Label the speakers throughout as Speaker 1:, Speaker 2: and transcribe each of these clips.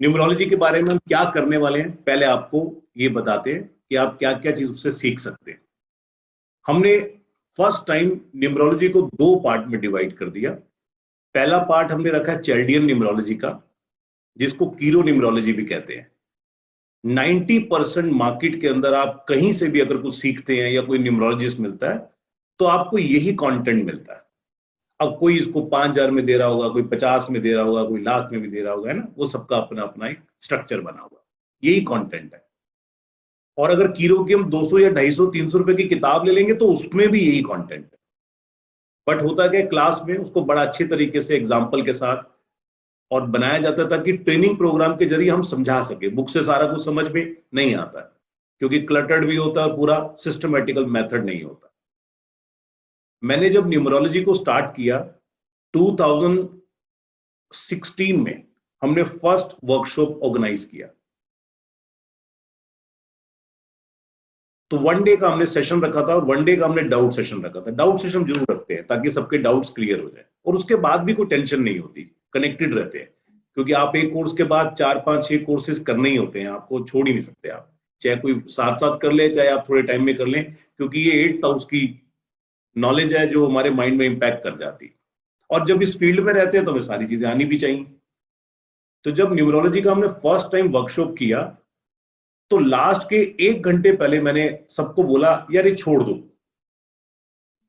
Speaker 1: Numerology के बारे में हम क्या करने वाले हैं, पहले आपको ये बताते हैं कि आप क्या क्या चीज उससे सीख सकते हैं। हमने फर्स्ट टाइम न्यूमरोलॉजी को 2 पार्ट में डिवाइड कर दिया। पहला पार्ट हमने रखा चैल्डियन न्यूमरोलॉजी का, जिसको कीरो न्यूमरोलॉजी भी कहते हैं। 90% मार्केट के अंदर आप कहीं से भी अगर कुछ सीखते हैं या कोई न्यूमरोलॉजिस्ट मिलता है तो आपको यही कंटेंट मिलता है। अब कोई इसको 5,000 में दे रहा होगा, कोई 50 में दे रहा होगा, कोई लाख में भी दे रहा होगा, है ना, वो सबका अपना अपना एक स्ट्रक्चर बना हुआ, यही कंटेंट है। और अगर कीरो की हम 200 या 250 300 रुपए की किताब ले लेंगे तो उसमें भी यही कंटेंट है। बट होता क्या, क्लास में उसको बड़ा अच्छे तरीके से एग्जाम्पल के साथ और बनाया जाता है ताकि ट्रेनिंग प्रोग्राम के जरिए हम समझा सके। बुक से सारा कुछ समझ में नहीं आता है क्योंकि क्लटर्ड भी होता है और पूरा सिस्टमेटिकल मेथड नहीं होता। मैंने जब न्यूमरोलॉजी को स्टार्ट किया 2016 में, हमने फर्स्ट वर्कशॉप ऑर्गेनाइज किया। तो 1 डे का हमने सेशन रखा था और 1 डे का हमने डाउट सेशन रखा था। डाउट सेशन जरूर रखते हैं ताकि सबके डाउट्स क्लियर हो जाए और उसके बाद भी कोई टेंशन नहीं होती, कनेक्टेड रहते हैं। क्योंकि आप एक कोर्स के बाद 4 5 6 कोर्सेज करने ही होते हैं, आपको छोड़ ही नहीं सकते आप, चाहे कोई साथ साथ कर ले चाहे आप थोड़े टाइम में कर लें, क्योंकि ये 8th हाउस की नॉलेज है जो हमारे माइंड में इंपैक्ट कर जाती है। और जब इस फील्ड में रहते हैं तो हमें सारी चीजें आनी भी चाहिए। तो जब न्यूमरोलॉजी का हमने फर्स्ट टाइम वर्कशॉप किया तो लास्ट के 1 घंटे पहले मैंने सबको बोला, यार ये छोड़ दो,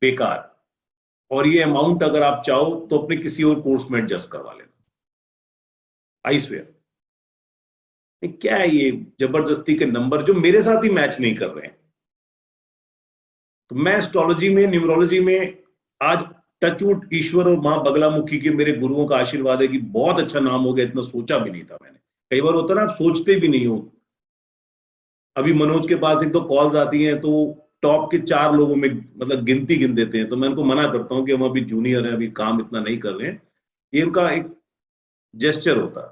Speaker 1: बेकार, और ये अमाउंट अगर आप चाहो तो अपने किसी और कोर्स में एडजस्ट करवा लेना। आई स्वेयर, क्या है ये जबरदस्ती के नंबर जो मेरे साथ ही मैच नहीं कर रहे हैं। तो मैं एस्ट्रोलॉजी में, न्यूमरोलॉजी में आज टचवुड ईश्वर और मां बगलामुखी के मेरे गुरुओं का आशीर्वाद है कि बहुत अच्छा नाम हो गया, इतना सोचा भी नहीं था मैंने। कई बार होता ना, आप सोचते भी नहीं हो। अभी मनोज के पास एक तो कॉल्स आती हैं तो टॉप के 4 लोगों में मतलब गिनती गिन देते हैं, तो मैं उनको मना करता हूं कि हम अभी जूनियर हैं, अभी काम इतना नहीं कर रहे हैं। ये उनका एक जेस्चर होता है।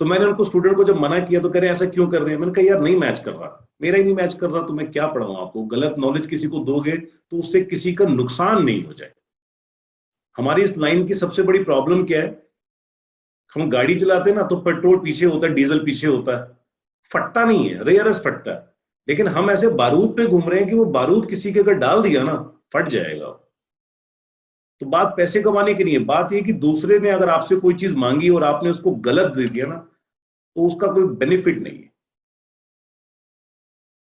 Speaker 1: तो मैंने उनको, स्टूडेंट को जब मना किया तो कह रहे ऐसा क्यों कर रहे हैं। मैंने कहा यार नहीं मैच कर रहा, मेरा ही नहीं मैच कर रहा तो मैं क्या पढ़ाऊं आपको। गलत नॉलेज किसी को दोगे तो उससे किसी का नुकसान नहीं हो जाए। हमारी इस लाइन की सबसे बड़ी प्रॉब्लम क्या है, हम गाड़ी चलाते हैं ना तो पेट्रोल पीछे होता है, डीजल पीछे होता है, फटता नहीं है, रेयरस फटता है। लेकिन हम ऐसे बारूद पे घूम रहे हैं कि वो बारूद किसी के अगर डाल दिया ना फट जाएगा। तो बात पैसे कमाने की नहीं है, बात ये कि दूसरे ने अगर आपसे कोई चीज मांगी और आपने उसको गलत दे दिया ना तो उसका कोई बेनिफिट नहीं है।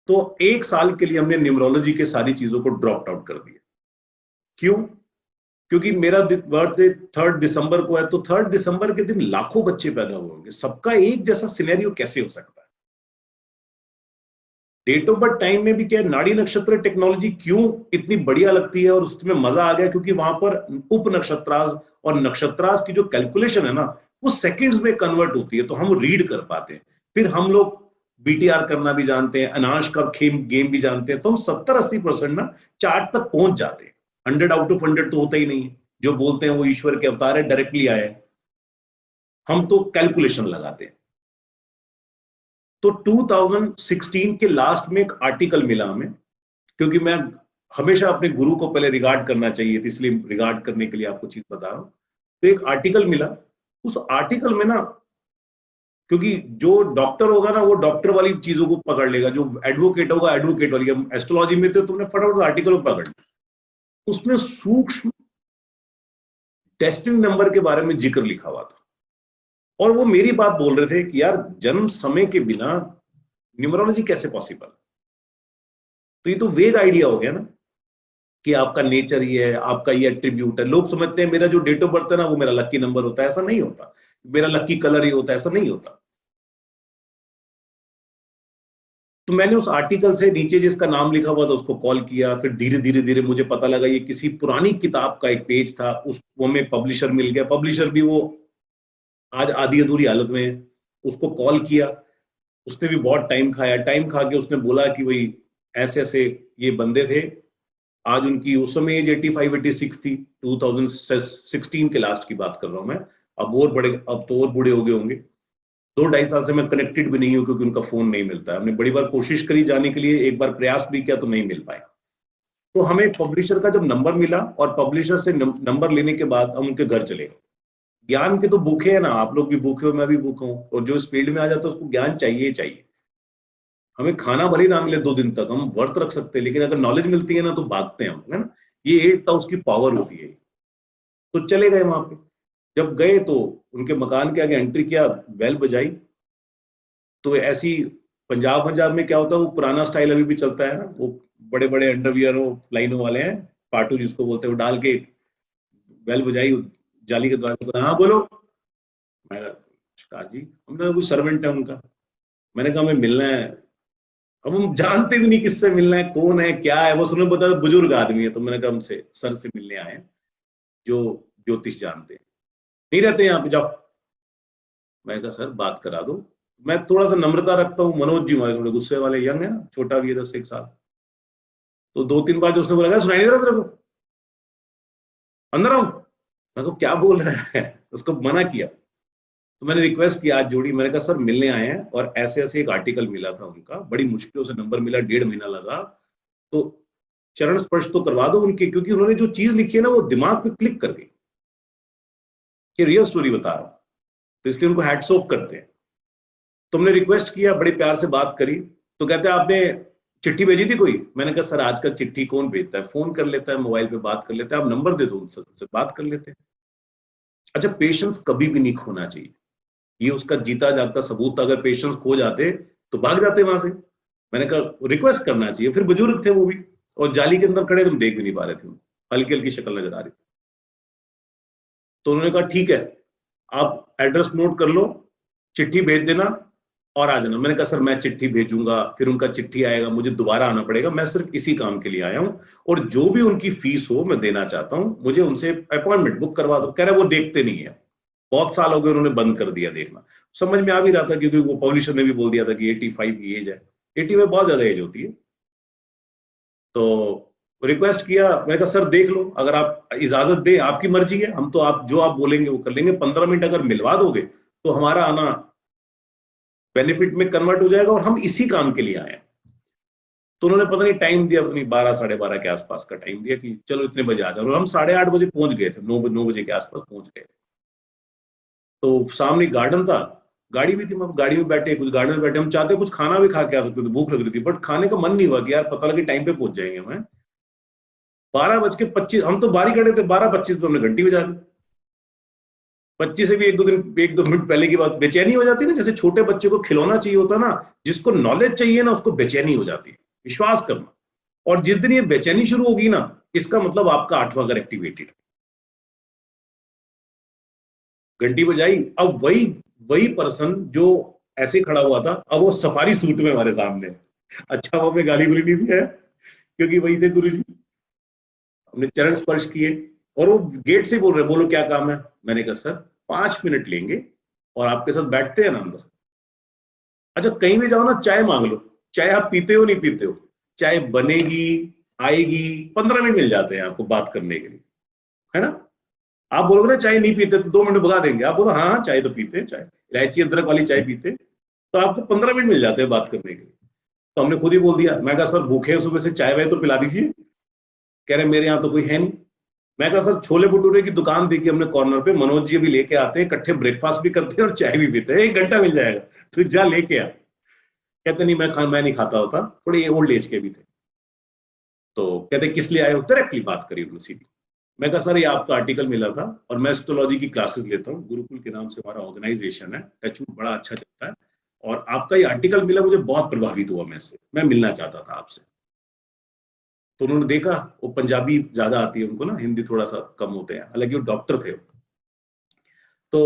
Speaker 1: तो 1 साल के लिए हमने न्यूमरोलॉजी के सारी चीजों को ड्रॉप आउट कर दिया। क्यों? क्योंकि मेरा बर्थडे 3 दिसंबर को है, तो 3 दिसंबर के दिन लाखों बच्चे पैदा हुए होंगे, सबका एक जैसा सिनेरियो कैसे हो सकता है। डेट ऑफ बर्थ टाइम में भी क्या, नाड़ी नक्षत्र टेक्नोलॉजी क्यों इतनी बढ़िया लगती है और उसमें मजा आ गया, क्योंकि वहां पर उप नक्षत्रास और नक्षत्रास की जो कैलकुलेशन है ना वो सेकंड्स में कन्वर्ट होती है, तो हम रीड कर पाते हैं। फिर हम लोग बीटीआर करना भी जानते हैं, अनाश का गेम भी जानते हैं, तो हम 70-80% ना चार्ट तक पहुंच जाते हैं। 100 आउट ऑफ 100 तो होता ही नहीं है। जो बोलते हैं वो ईश्वर के अवतार है, डायरेक्टली आए, हम तो कैलकुलेशन लगाते हैं। तो 2016 के लास्ट में एक आर्टिकल मिला हमें, क्योंकि मैं हमेशा अपने गुरु को पहले रिगार्ड करना चाहिए, इसलिए रिगार्ड करने के लिए आपको चीज बता रहा हूं। तो एक आर्टिकल मिला, उस आर्टिकल में ना, क्योंकि जो डॉक्टर होगा ना वो डॉक्टर वाली चीजों को पकड़ लेगा, जो एडवोकेट होगा एडवोकेट वाली। हम एस्ट्रोलॉजी में थे, तुमने फटाफट आर्टिकल को पकड़ लिया। उसमें सूक्ष्म डेस्टिनी नंबर के बारे में जिक्र लिखा हुआ था और वो मेरी बात बोल रहे थे कि यार जन्म समय के बिना न्यूमरोलॉजी कैसे पॉसिबल। तो ये तो वेग आइडिया हो गया ना कि आपका नेचर ये है, आपका ये एट्रीब्यूट है। लोग समझते हैं मेरा जो डेट ऑफ बर्थ है ना वो मेरा लकी नंबर होता है, ऐसा नहीं होता। मेरा लकी कलर ही होता है, ऐसा नहीं होता। तो मैंने उस आर्टिकल से नीचे जिसका नाम लिखा हुआ था उसको कॉल किया, फिर धीरे धीरे धीरे मुझे पता लगा ये किसी पुरानी किताब का एक पेज था, उसको हमें पब्लिशर मिल गया। पब्लिशर भी वो आज आधी अधूरी हालत में है। उसको कॉल किया, उसने भी बहुत टाइम खाया। टाइम खा के उसने बोला कि भाई ऐसे ऐसे ये बंदे थे, आज उनकी उस समय एज 85-86 थी। 2016 के लास्ट की बात कर रहा हूं मैं। अब और बड़े, अब तो और बूढ़े हो गए होंगे। 2-2.5 साल से मैं कनेक्टेड भी नहीं हूं क्योंकि उनका फोन नहीं मिलता है। हमने बड़ी बार कोशिश करी जाने के लिए, एक बार प्रयास भी किया तो नहीं मिल पाए। तो हमें पब्लिशर का जब नंबर मिला और पब्लिशर से नंबर लेने के बाद हम उनके घर चले गए। ज्ञान के तो भूखे हैं ना, आप लोग भी भूखे हो, मैं भी भूखा हूँ, और जो इस फील्ड में आ जाता है उसको ज्ञान चाहिए ही चाहिए। हमें खाना भले ही ना मिले 2 दिन तक, हम व्रत रख सकते हैं, लेकिन अगर नॉलेज मिलती है ना तो भागते हैं हम, है ना। ये 8 उसकी पावर होती है। तो चले गए वहां पे। जब गए तो उनके मकान के आगे एंट्री किया, बेल बजाई, तो ऐसी पंजाब पंजाब में क्या होता है, वो पुराना स्टाइल अभी भी चलता है ना, वो बड़े बड़े अंडरवियर वो लाइनों वाले हैं, पाटू जिसको बोलते हैं, वो डाल के बेल बजाई, जाली के द्वार पर, हाँ बोलो। मैं कहा जी, हमने कोई सर्वेंट है उनका। मैंने कहा हमें मिलना है। अब हम जानते भी नहीं किससे मिलना है, कौन है क्या है, वो सुनने बता बुजुर्ग आदमी है, तो मैंने कहा हमसे सर से मिलने आए हैं जो ज्योतिष जानते हैं, नहीं रहते यहाँ पे, जाओ। मैं कहा सर बात करा दो। मैं थोड़ा सा नम्रता रखता हूँ, मनोज जी हमारे थोड़े गुस्से वाले, यंग है ना, छोटा भी है 10 एक साल। तो 2 3 बार जो उसने बोला, सुनाई नहीं दे रहा तेरे को, अंदर आऊं। मैं को क्या बोल रहा है, उसको मना किया। तो मैंने रिक्वेस्ट किया, आज जोड़ी, मैंने कहा सर मिलने आए हैं और ऐसे ऐसे एक आर्टिकल मिला था उनका, बड़ी मुश्किलों से नंबर मिला, 1.5 महीना लगा, तो चरण स्पर्श तो करवा दो उनके, क्योंकि उन्होंने जो चीज लिखी है ना वो दिमाग पे क्लिक कर गई। ये रियल स्टोरी बता रहा हूं, तो इसलिए उनको हैट्स ऑफ करते हैं। तुमने रिक्वेस्ट किया, बड़े प्यार से बात करी, तो कहते हैं आपने चिट्ठी भेजी थी कोई। मैंने कहा सर आजकल चिट्ठी कौन भेजता है, फोन कर लेता है, मोबाइल पे बात कर लेता है, आप नंबर दे दो उनसे बात कर लेते हैं। अच्छा, पेशेंस कभी भी नहीं खोना चाहिए, ये उसका जीता जागता सबूत था। अगर पेशेंस खो जाते तो भाग जाते वहां से। मैंने कहा रिक्वेस्ट करना चाहिए, फिर बुजुर्ग थे वो भी, और जाली के अंदर खड़े, तुम देख भी नहीं पा रहे थे, हल्की हल्की शक्ल नजर आ रही। तो उन्होंने कहा ठीक है, आप एड्रेस नोट कर लो, चिट्ठी भेज देना और आ जाना। मैंने कहा सर मैं चिट्ठी भेजूंगा, फिर उनका चिट्ठी आएगा, मुझे दोबारा आना पड़ेगा, मैं सिर्फ इसी काम के लिए आया हूं, और जो भी उनकी फीस हो मैं देना चाहता हूं, मुझे उनसे अपॉइंटमेंट बुक करवा दो। कह रहे वो देखते नहीं है, बहुत साल हो गए उन्होंने बंद कर दिया देखना। समझ में आ भी रहा था, क्योंकि वो पब्लिशर ने भी बोल दिया था कि 85 की एज है, 80 में बहुत ज्यादा एज होती है। तो रिक्वेस्ट किया, मैंने कहा सर देख लो, अगर आप इजाजत दे, आपकी मर्जी है, हम तो आप जो आप बोलेंगे वो कर लेंगे, 15 मिनट अगर मिलवा दोगे तो हमारा आना बेनिफिट में कन्वर्ट हो जाएगा, और हम इसी काम के लिए आए हैं। तो उन्होंने पता नहीं टाइम दिया, पता नहीं 12 साढ़े 12 के आसपास का टाइम दिया कि चलो इतने बजे आ जाओ, और हम 8:30 बजे पहुंच गए थे, 9 बजे के आसपास पहुंच गए। तो सामने गार्डन था, गाड़ी भी थी, हम गाड़ी में बैठे, कुछ गार्डन में बैठे, हम चाहते कुछ खाना भी खा के आ सकते थे, भूख लग रही थी, बट खाने का मन नहीं हुआ कि यार पता लगे टाइम पे पहुंच जाएंगे हमें। 12:25, हम तो बारी खड़े थे, 12:25 पे हमने घंटी बजा दी। 25 से भी 1-2 मिनट पहले की बात, बेचैनी हो जाती है ना, जैसे छोटे बच्चे को खिलौना चाहिए होता है ना, जिसको नॉलेज चाहिए ना उसको बेचैनी हो जाती है, विश्वास करना। और जिस दिन ये बेचैनी शुरू होगी ना, इसका मतलब आपका 8वां घर एक्टिवेटेड है। घंटी बजाई, अब वही वही पर्सन जो ऐसे खड़ा हुआ था, अब वो सफारी सूट में हमारे सामने है। अच्छा वो हमें गाली गुली नहीं दिया है, क्योंकि वही थे गुरु जी। हमने चरण स्पर्श किए, और वो गेट से बोल रहे, बोलो क्या काम है। मैंने कहा सर 5 मिनट लेंगे और आपके साथ बैठते हैं ना अंदर। अच्छा कहीं भी जाओ ना, चाय मांग लो, चाय आप पीते हो नहीं पीते हो, चाय बनेगी, आएगी, 15 मिनट मिल जाते हैं आपको बात करने के लिए, है ना। आप बोलोगे ना चाय नहीं पीते, तो 2 मिनट भगा देंगे, आप बोलो हाँ हाँ चाय तो पीते हैं, चाय इलायची अदरक वाली चाय पीते हैं, तो आपको 15 मिनट मिल जाते हैं बात करने के लिए। तो हमने खुद ही बोल दिया, मैं कहा सर भूखे हैं सुबह से, चाय वाय तो पिला दीजिए। कह रहे मेरे यहाँ तो कोई है नहीं। मैं कहा सर छोले भटूरे की दुकान देखी हमने कॉर्नर पे, मनोज जी भी लेके आते हैं, इकट्ठे ब्रेकफास्ट भी करते हैं और चाय भी पीते हैं, 1 घंटा मिल जाएगा, तो जा लेके आ। कहते नहीं मैं नहीं खाता होता, थोड़े ओल्ड एज के भी थे। तो कहते किस लिए आए हो, डायरेक्टली बात करी उन्होंने सीधी। मैं कहा सर ये आपका आर्टिकल मिला था, और मैं एस्ट्रोलॉजी की क्लासेस लेता हूँ, गुरुकुल के नाम से हमारा ऑर्गेनाइजेशन है, टचवुड बड़ा अच्छा चलता है, और आपका ये आर्टिकल मिला, मुझे बहुत प्रभावित हुआ, मैं इससे मैं मिलना चाहता था आपसे। तो उन्होंने देखा, वो पंजाबी ज्यादा आती है उनको ना, हिंदी थोड़ा सा कम होते हैं, हालांकि वो डॉक्टर थे। तो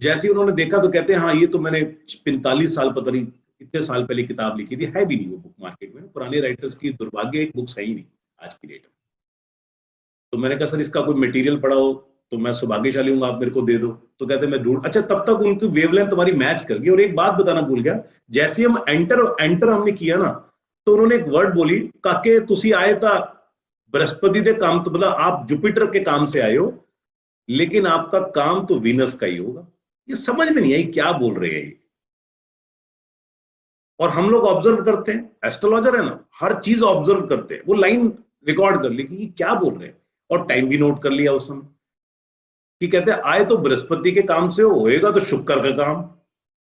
Speaker 1: जैसे ही उन्होंने देखा तो कहते हैं हाँ ये तो मैंने 45 साल, पता नहीं कितने साल पहले किताब लिखी थी, है भी नहीं वो बुक मार्केट में, पुराने राइटर्स की दुर्भाग्य, एक बुक सही नहीं आज की डेट में। तो मैंने कहा सर इसका कोई मटेरियल पड़ा हो तो मैं सौभाग्यशाली हूँ, आप मेरे को दे दो। तो कहते मैं ढूंढ, अच्छा तब तक उनकी वेवलेंथ तुम्हारी मैच कर गई। और एक बात बताना भूल गया, जैसे हम एंटर एंटर हमने किया ना, तो उन्होंने एक वर्ड बोली, काके तुसी आए था बृहस्पति के काम, तो मतलब आप जुपिटर के काम से आए हो, लेकिन आपका काम तो वीनस का ही होगा। ये समझ में नहीं आई क्या बोल रहे हैं ये। और हम लोग ऑब्जर्व करते हैं, एस्ट्रोलॉजर है ना, हर चीज ऑब्जर्व करते हैं, वो लाइन रिकॉर्ड कर ली कि ये क्या बोल रहे हैं, और टाइम भी नोट कर लिया उस समय। कि कहते हैं आए तो बृहस्पति के काम से होएगा तो शुक्र का काम।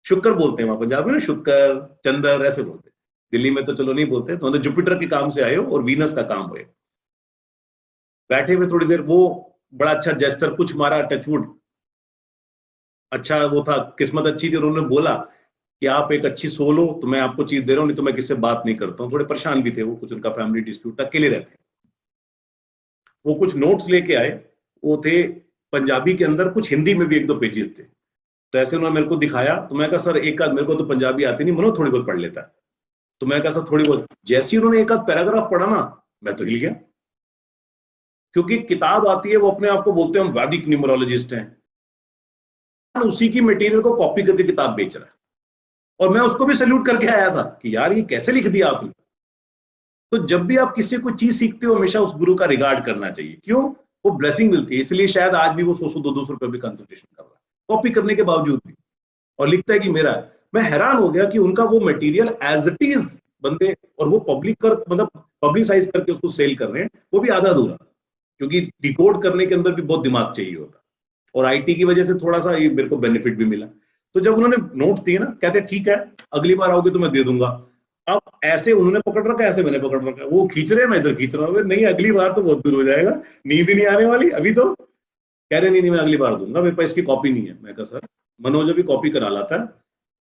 Speaker 1: शुक्र बोलते हैं वहां पंजाबी में, शुक्र चंद्र ऐसे बोलते हैं। दिल्ली में तो चलो नहीं बोलते, तो जुपिटर के काम से आए हो और वीनस का काम हुए। बैठे हुए थोड़ी देर, वो बड़ा अच्छा जेस्चर कुछ मारा, टचवुड अच्छा वो था, किस्मत अच्छी थी, उन्होंने बोला कि आप एक अच्छी सोल हो तो मैं आपको चीज दे रहा हूँ, नहीं तो मैं किससे बात नहीं करता हूँ। थोड़े परेशान भी थे वो, कुछ उनका फैमिली डिस्प्यूट था, अकेले रहते। वो कुछ नोट्स लेके आए, वो थे पंजाबी के अंदर, कुछ हिंदी में भी एक दो पेजेस थे। तो ऐसे उन्होंने मेरे को दिखाया, तो मैं कहा सर एक आध, मेरे को तो पंजाबी आती नहीं, मनोज थोड़ी बहुत पढ़ लेता है। तो मैंने कहा सर थोड़ी बहुत। जैसे ही उन्होंने एक आध पैराग्राफ पढ़ा ना, मैं तो हिल गया, क्योंकि किताब आती है, वो अपने आप को बोलते हैं हम वैदिक न्यूमरोलॉजिस्ट हैं, उसी की मटेरियल को कॉपी करके किताब बेच रहा है। और मैं उसको भी सैल्यूट करके आया था कि यार ये कैसे लिख दिया आपने। तो जब भी आप किसी को चीज सीखते हो, हमेशा उस गुरु का रिगार्ड करना चाहिए। क्यों? वो ब्लेसिंग मिलती है, इसलिए शायद आज भी वो 100 200 रुपए भी कंसल्टेशन कर रहा है, कॉपी करने के बावजूद भी, और लिखता है कि मेरा है। मैं हैरान हो गया कि उनका वो मटेरियल एज इट इज बंदे, और वो पब्लिक कर, मतलब पब्लिसाइज करके उसको सेल कर रहे हैं, वो भी आधा अधूरा, क्योंकि डिकोड करने के अंदर भी बहुत दिमाग चाहिए होता। और आईटी की वजह से थोड़ा सा ये मेरे को बेनिफिट भी मिला। तो जब उन्होंने नोट्स दिए ना, कहते ठीक है अगली बार आओगे तो मैं दे दूंगा। अब ऐसे उन्होंने पकड़ रखा है, ऐसे मैंने पकड़ रखा है, वो खींच रहे हैं, मैं इधर खींच रहा हूँ, नहीं अगली बार तो बहुत दूर हो जाएगा, नींद नहीं आने वाली अभी तो। कह रहे नहीं नहीं मैं अगली बार दूंगा, मेरे पास इसकी कॉपी नहीं है। मैं कहा सर मनोज अभी कॉपी करा लाता है।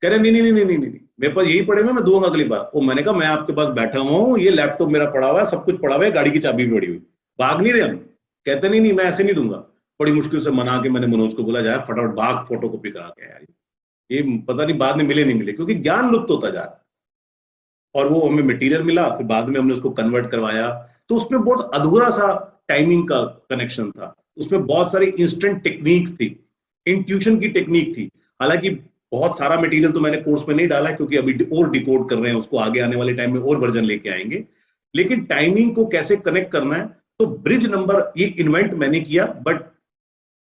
Speaker 1: कह रहे नहीं नहीं नहीं नहीं नहीं, मेरे पास यही पड़े हुए, मैं दूंगा अगली बार। वो मैंने कहा मैं आपके पास बैठा हुआ हूँ, ये लैपटॉप मेरा पड़ा हुआ है, सब कुछ पड़ा हुआ है, गाड़ी की चाबी भी पड़ी हुई, भाग नहीं रहे हम। कहते नहीं नहीं मैं ऐसे नहीं दूंगा। बड़ी मुश्किल से मना के मैंने मनोज को बोला जाए फटाफट भाग फोटो कॉपी करा के यार, ये पता नहीं बाद में मिले नहीं मिले, क्योंकि ज्ञान लुप्त होता जा रहा है। और वो हमें मटेरियल मिला, फिर बाद में हमने उसको कन्वर्ट करवाया, तो उसमें बहुत अधूरा सा टाइमिंग का कनेक्शन था। उसमें बहुत सारी इंस्टेंट टेक्निक्स थी, इंट्यूशन की टेक्निक थी। हालांकि बहुत सारा मटेरियल तो मैंने कोर्स में नहीं डाला है, क्योंकि अभी और डिकोड कर रहे हैं उसको, आगे आने वाले टाइम में और वर्जन लेके आएंगे। लेकिन टाइमिंग को कैसे कनेक्ट करना है, तो ब्रिज नंबर ये इन्वेंट मैंने किया, but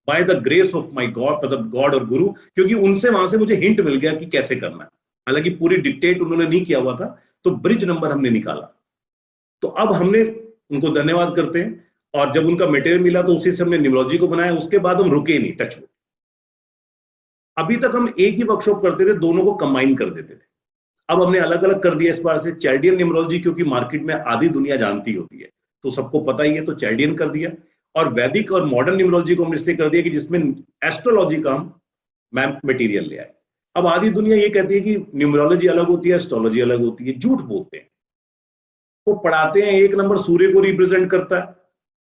Speaker 1: by the grace of my God, मतलब गॉड और गुरु, क्योंकि उनसे वहां से मुझे हिंट मिल गया कि कैसे करना है। हालांकि पूरी डिक्टेट उन्होंने नहीं किया हुआ था, तो ब्रिज नंबर हमने निकाला। तो अब हमने उनको धन्यवाद करते हैं, और जब उनका मटेरियल मिला तो उसी से हमने न्यूमरोलॉजी को बनाया। उसके बाद हम रुके नहीं, टच में। अभी तक हम एक ही वर्कशॉप करते थे, दोनों को कंबाइन कर देते थे। अब हमने अलग अलग कर दिया इस बार से। चैल्डियन न्यूमरोलॉजी क्योंकि मार्केट में आधी दुनिया जानती होती है, तो सबको पता ही है, तो चैल्डियन कर दिया। और वैदिक और मॉडर्न न्यूमरोलॉजी को हमने इसलिए कर दिया कि जिसमें एस्ट्रोलॉजी का हम मैम मटेरियल ले आए। अब आधी दुनिया ये कहती है कि न्यूमरोलॉजी अलग होती है, एस्ट्रोलॉजी अलग होती है। झूठ बोलते हैं। वो पढ़ाते हैं एक नंबर सूर्य को रिप्रेजेंट करता है,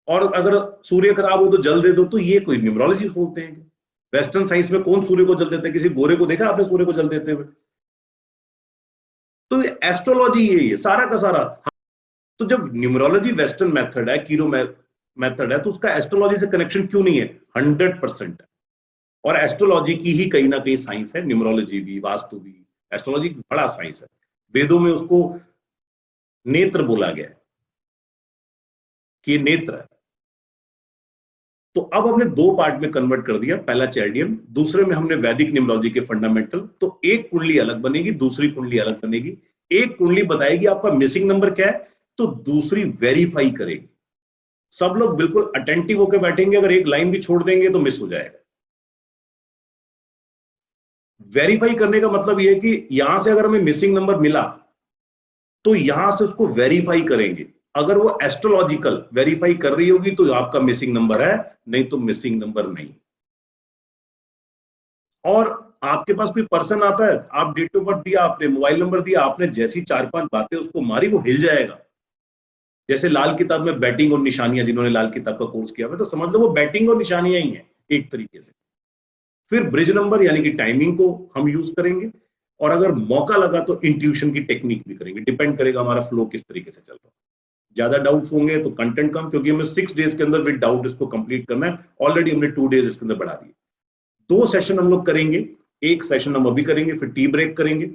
Speaker 1: और अगर सूर्य खराब हो तो जल दे दो, तो ये कोई न्यूमरोलॉजी बोलते हैं? वेस्टर्न साइंस में कौन सूर्य को जल देता है? किसी गोरे को देखा आपने सूर्य को जल देते हुए? तो एस्ट्रोलॉजी यही है सारा का सारा। तो जब न्यूमरोलॉजी वेस्टर्न मेथड है, कीरो मेथड है, तो उसका एस्ट्रोलॉजी से कनेक्शन क्यों नहीं है? 100% है। और एस्ट्रोलॉजी की ही कहीं ना कहीं साइंस है, न्यूमरोलॉजी भी, वास्तु भी। एस्ट्रोलॉजी बड़ा साइंस है। वेदों में उसको नेत्र बोला गया है कि ये नेत्र है। तो अब हमने दो पार्ट में कन्वर्ट कर दिया, पहला चैल्डियन, दूसरे में हमने वैदिक न्यूमरोलॉजी के फंडामेंटल। तो एक कुंडली अलग बनेगी, दूसरी कुंडली अलग बनेगी। एक कुंडली बताएगी आपका मिसिंग नंबर क्या है, तो दूसरी वेरीफाई करेगी। सब लोग बिल्कुल अटेंटिव होकर बैठेंगे, अगर एक लाइन भी छोड़ देंगे तो मिस हो जाएगा। वेरीफाई करने का मतलब यह है कि यहां से अगर हमें मिसिंग नंबर मिला, तो यहां से उसको वेरीफाई करेंगे। अगर वो एस्ट्रोलॉजिकल वेरीफाई कर रही होगी तो आपका मिसिंग नंबर है, नहीं तो मिसिंग नंबर नहीं। और आपके पास कोई पर्सन आता है, आप डेट ऑफ बर्थ दिया, आपने मोबाइल नंबर दिया, आपने जैसी 4-5 बातें उसको मारी, वो हिल जाएगा। जैसे लाल किताब में बैटिंग और निशानियां, जिन्होंने लाल किताब का कोर्स किया हुआ, तो समझ लो वो बैटिंग और निशानियां ही है एक तरीके से। फिर ब्रिज नंबर यानी कि टाइमिंग को हम यूज करेंगे, और अगर मौका लगा तो इंट्यूशन की टेक्निक भी करेंगे। डिपेंड करेगा हमारा फ्लो किस तरीके से चल रहा है। ज्यादा डाउट्स होंगे तो कंटेंट कम, क्योंकि हमें 6 डेज के अंदर विद डाउट इसको कंप्लीट करना है। ऑलरेडी हमने 2 डेज इसके अंदर बढ़ा दिए। 2 सेशन हम लोग करेंगे। एक सेशन हम अभी करेंगे, फिर टी ब्रेक करेंगे।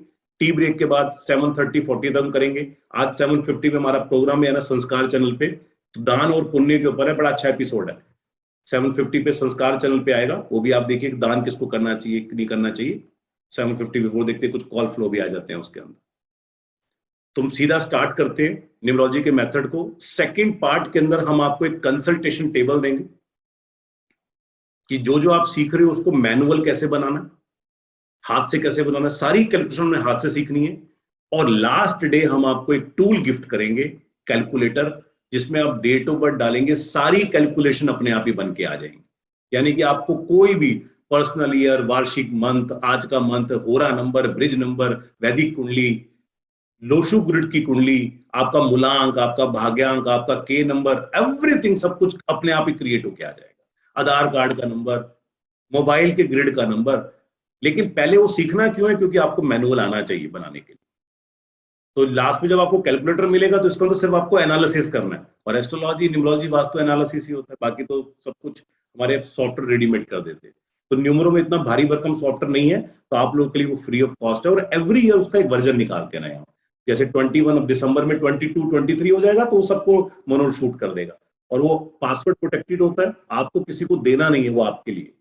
Speaker 1: टी ब्रेक के बाद 7:30-40 तक करेंगे। आज 7:50 में हमारा प्रोग्राम है ना, संस्कार चैनल पे, तो दान और पुण्य के ऊपर है, बड़ा अच्छा एपिसोड है। 7:50 पे संस्कार चैनल पे आएगा, वो भी आप देखिए दान किसको करना चाहिए नहीं करना चाहिए। 7:50 बिफोर देखते कुछ कॉल फ्लो भी आ जाते हैं उसके अंदर। तुम सीधा स्टार्ट करते हैं न्यूमरोलॉजी के मेथड को। सेकंड पार्ट के अंदर हम आपको एक कंसल्टेशन टेबल देंगे। कि जो जो आप सीख रहे हो उसको मैनुअल कैसे बनाना है, हाथ से कैसे बनाना है, सारी कैलकुलेशन हमने हाथ से सीखनी है। और लास्ट डे हम आपको एक टूल गिफ्ट करेंगे, कैलकुलेटर, जिसमें आप डेट ऑफ बर्थ डालेंगे, सारी कैलकुलेशन अपने आप ही बन के आ जाएंगी। यानी कि आपको कोई भी पर्सनल ईयर, वार्षिक मंथ, आज का मंथ, होरा नंबर, ब्रिज नंबर, वैदिक कुंडली, लोशु ग्रिड की कुंडली, आपका मूलांक, आपका भाग्यांक, आपका के नंबर, एवरीथिंग, सब कुछ अपने आप ही क्रिएट होके आ जाएगा। आधार कार्ड का नंबर, मोबाइल के ग्रिड का नंबर। लेकिन पहले वो सीखना क्यों है? क्योंकि आपको मैनुअल आना चाहिए बनाने के लिए। तो लास्ट में जब आपको कैलकुलेटर मिलेगा तो इसको तो सिर्फ आपको एनालिसिस करना है, और एस्ट्रोलॉजी, न्यूमरोलॉजी, वास्तु एनालिसिस ही होता है, बाकी तो सब कुछ हमारे सॉफ्टवेयर रेडीमेड कर देते हैं। तो न्यूमरो में इतना भारी भरकम सॉफ्टवेयर नहीं है, तो आप लोगों के लिए वो फ्री ऑफ कॉस्ट है। और एवरी ईयर उसका एक वर्जन निकालते हैं यहाँ, जैसे 21 दिसंबर में 22, 23 हो जाएगा तो वो सबको मोनो शूट कर देगा, और वो पासवर्ड प्रोटेक्टेड होता है, आपको किसी को देना नहीं है, वो आपके लिए।